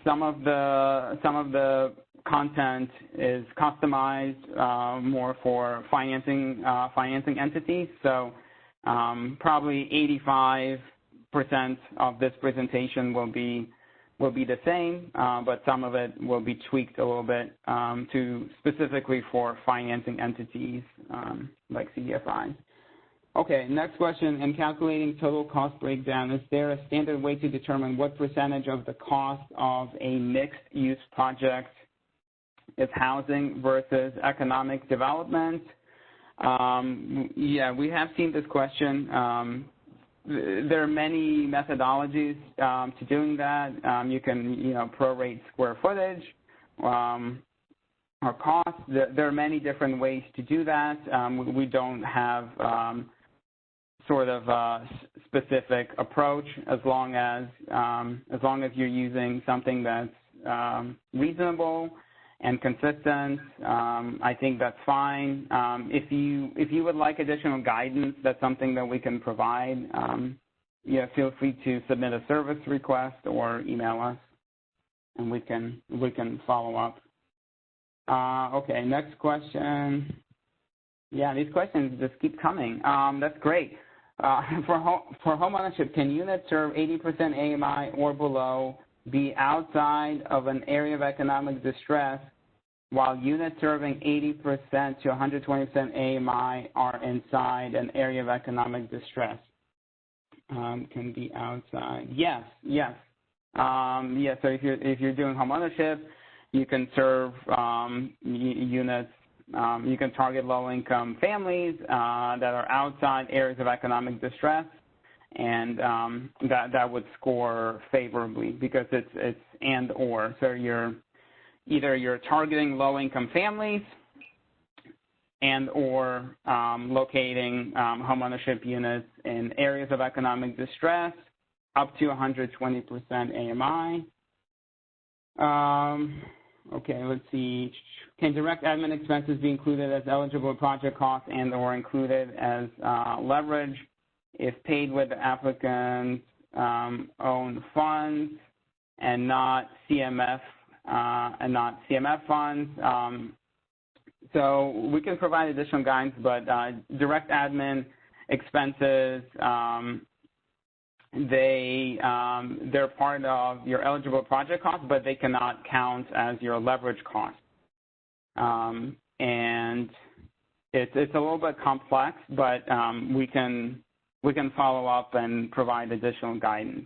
some of the content is customized more for financing entities. So probably 85% of this presentation will be the same, but some of it will be tweaked a little bit to specifically for financing entities like CDFIs. Okay, next question. In calculating total cost breakdown, is there a standard way to determine what percentage of the cost of a mixed-use project is housing versus economic development? Yeah, we have seen this question. There are many methodologies to doing that. You can, prorate square footage or cost. There are many different ways to do that. We don't have sort of a specific approach as long as you're using something that's reasonable and consistent. I think that's fine. If you would like additional guidance, that's something that we can provide. Feel free to submit a service request or email us, and we can follow up. Okay, next question. Yeah, these questions just keep coming. That's great. For homeownership, can units serve 80% AMI or below be outside of an area of economic distress, while units serving 80% to 120% AMI are inside an area of economic distress? Can be outside. Yes. So if you're doing homeownership, you can serve units. You can target low-income families that are outside areas of economic distress, and that would score favorably because it's and or. So you're targeting low-income families and or locating homeownership units in areas of economic distress up to 120% AMI. Okay, let's see. Can direct admin expenses be included as eligible project costs and or included as leverage if paid with the applicant's own funds and not CMF funds? So we can provide additional guidance, but direct admin expenses, they're part of your eligible project costs, but they cannot count as your leverage cost. And it's a little bit complex, but we can follow up and provide additional guidance.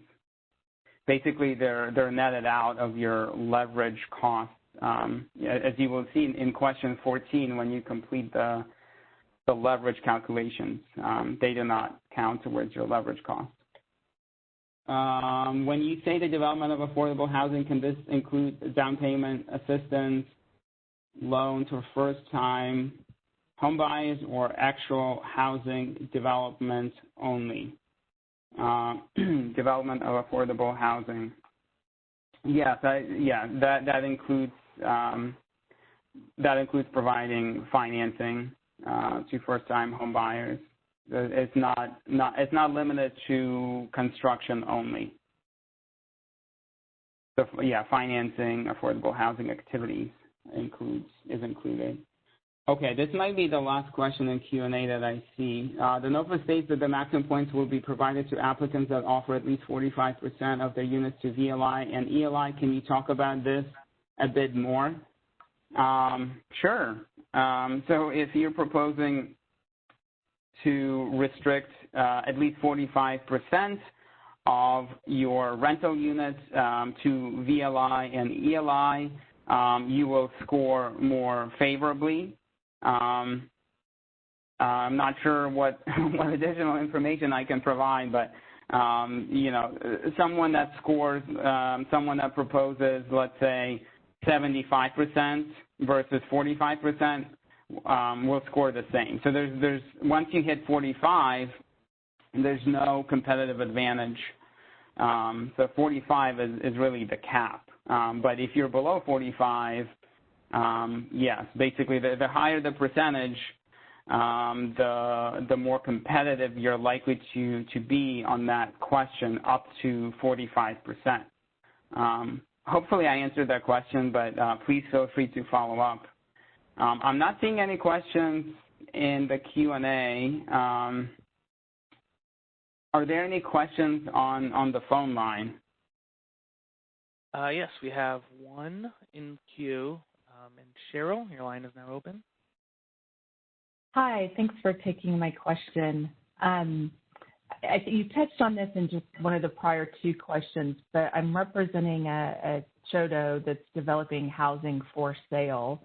Basically, they're netted out of your leverage costs. As you will see in question 14, when you complete the leverage calculations, they do not count towards your leverage costs. When you say the development of affordable housing, can this include down payment assistance, loan to first-time homebuyers, or actual housing development only? Development of affordable housing. Yes, that includes providing financing to first-time homebuyers. It's not limited to construction only. So yeah, financing affordable housing activities is included. Okay, this might be the last question in Q&A that I see. The NOFA states that the maximum points will be provided to applicants that offer at least 45% of their units to VLI and ELI. Can you talk about this a bit more? Sure. So if you're proposing to restrict at least 45% of your rental units to VLI and ELI, you will score more favorably. I'm not sure what additional information I can provide, but someone that proposes, let's say, 75% versus 45% will score the same. So there's once you hit 45, there's no competitive advantage. So 45 is really the cap. But if you're below 45, yes, basically the higher the percentage, the more competitive you're likely to be on that question, up to 45%. Hopefully I answered that question, but please feel free to follow up. I'm not seeing any questions in the Q&A. Are there any questions on the phone line? Yes, we have one in queue. And Cheryl, your line is now open. Hi, thanks for taking my question. You touched on this in just one of the prior two questions, but I'm representing a CHODO that's developing housing for sale,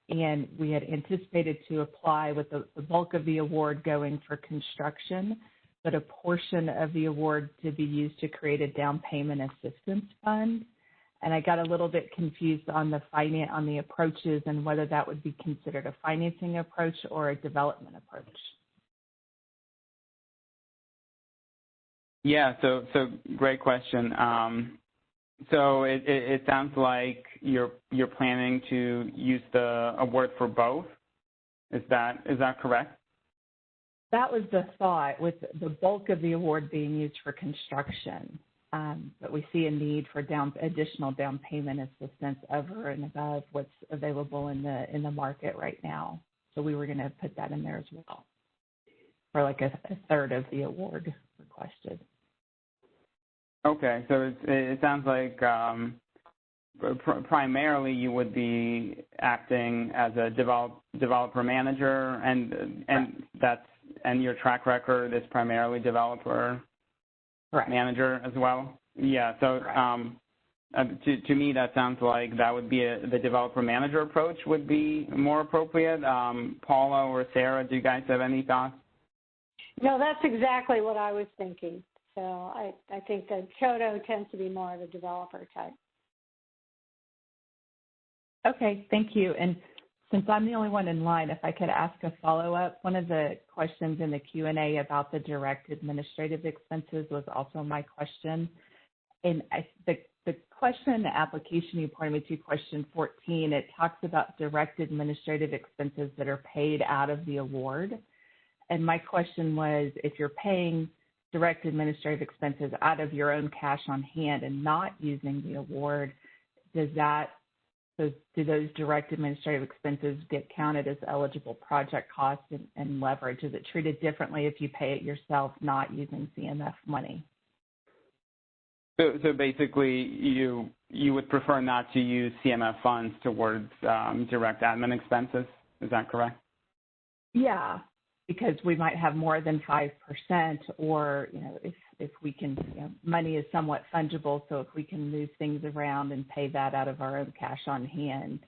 and we had anticipated to apply with the bulk of the award going for construction, but a portion of the award to be used to create a down payment assistance fund. And I got a little bit confused on the approaches and whether that would be considered a financing approach or a development approach. Yeah, so great question. So it sounds like you're planning to use the award for both. Is that correct? That was the thought, with the bulk of the award being used for construction. But we see a need for additional down payment assistance over and above what's available in the market right now. So we were going to put that in there as well, for like a third of the award requested. Okay, so it sounds like primarily you would be acting as a developer manager, and your track record is primarily developer manager as well. Yeah, so to me that sounds like that would be the developer manager approach would be more appropriate. Paula or Sarah, do you guys have any thoughts? No, that's exactly what I was thinking. So I think that CHODO tends to be more of a developer type. Okay, thank you. And since I'm the only one in line, if I could ask a follow-up, one of the questions in the Q&A about the direct administrative expenses was also my question. And the question in the application you pointed me to, question 14, it talks about direct administrative expenses that are paid out of the award. And my question was, if you're paying direct administrative expenses out of your own cash on hand and not using the award, do those direct administrative expenses get counted as eligible project costs and leverage? Is it treated differently if you pay it yourself, not using CMF money? So basically, you would prefer not to use CMF funds towards direct admin expenses. Is that correct? Yeah, because we might have more than 5%, or if we can, money is somewhat fungible, so if we can move things around and pay that out of our own cash on hand,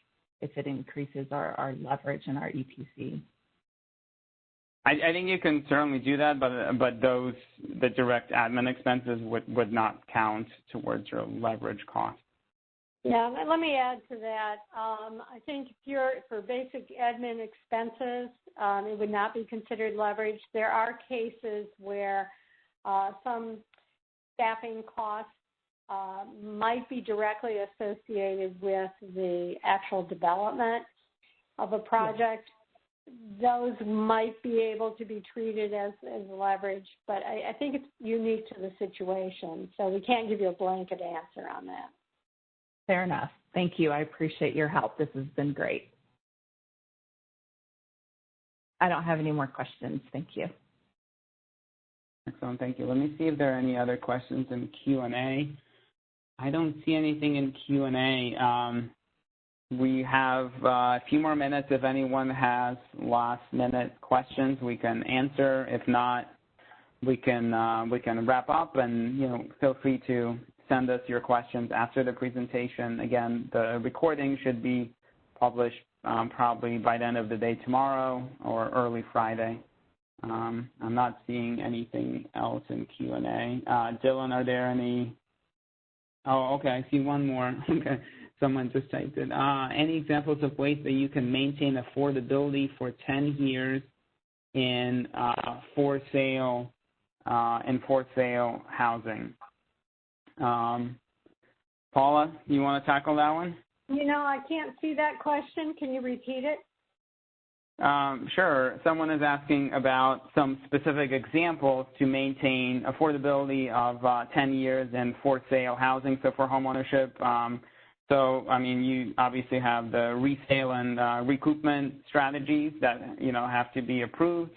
if it increases our leverage and our EPC. I think you can certainly do that, but the direct admin expenses would not count towards your leverage cost. Yeah, let me add to that. I think for basic admin expenses, it would not be considered leverage. There are cases where some staffing costs might be directly associated with the actual development of a project. Those might be able to be treated as leverage, but I think it's unique to the situation, so we can't give you a blanket answer on that. Fair enough. Thank you. I appreciate your help. This has been great. I don't have any more questions. Thank you. Excellent. Thank you. Let me see if there are any other questions in Q&A. I don't see anything in Q&A. We have a few more minutes. If anyone has last-minute questions, we can answer. If not, we can wrap up, and feel free to send us your questions after the presentation. Again, the recording should be published probably by the end of the day tomorrow or early Friday. I'm not seeing anything else in Q&A. Dylan, are there any? Oh, okay, I see one more. Okay, someone just typed it. Any examples of ways that you can maintain affordability for 10 years in for sale housing? Paula, you want to tackle that one? I can't see that question. Can you repeat it? Sure. Someone is asking about some specific examples to maintain affordability of 10 years in for sale housing, so for homeownership. So, I mean, you obviously have the resale and recoupment strategies that, have to be approved.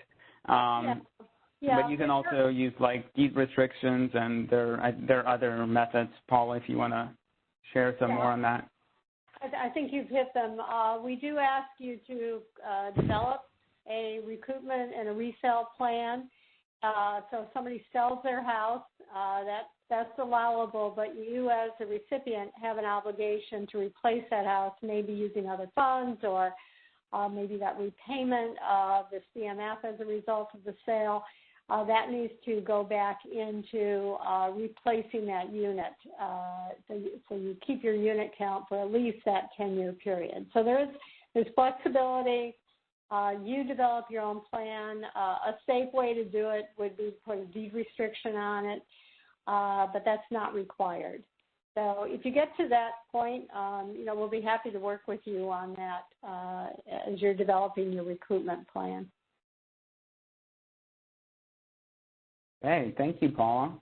But you can also use, like, deed restrictions, and there are other methods. Paula, if you want to share some more on that. I think you've hit them. We do ask you to develop a recoupment and a resale plan. So if somebody sells their house, that's allowable, but you as a recipient have an obligation to replace that house, maybe using other funds or maybe that repayment of the CMF as a result of the sale. That needs to go back into replacing that unit. So you keep your unit count for at least that 10-year period. So there's flexibility. You develop your own plan. A safe way to do it would be to put a deed restriction on it, but that's not required. So if you get to that point, we'll be happy to work with you on that as you're developing your recoupment plan. Hey, thank you, Paula.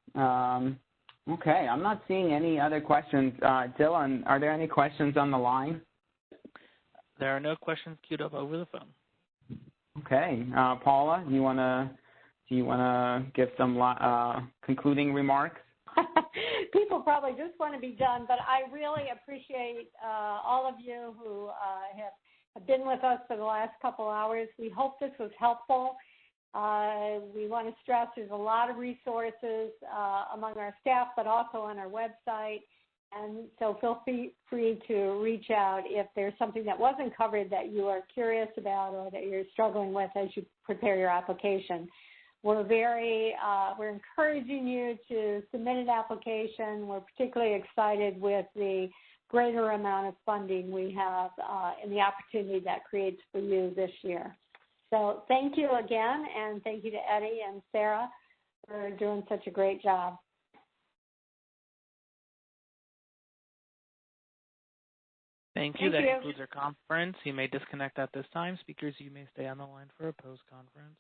Okay, I'm not seeing any other questions. Dylan, are there any questions on the line? There are no questions queued up over the phone. Okay, Paula, do you want to give some concluding remarks? People probably just want to be done, but I really appreciate all of you who have been with us for the last couple hours. We hope this was helpful. We want to stress there's a lot of resources among our staff, but also on our website. And so feel free to reach out if there's something that wasn't covered that you are curious about or that you're struggling with as you prepare your application. We're encouraging you to submit an application. We're particularly excited with the greater amount of funding we have and the opportunity that creates for you this year. So thank you again, and thank you to Eddie and Sarah for doing such a great job. Thank you. That concludes our conference. You may disconnect at this time. Speakers, you may stay on the line for a post-conference.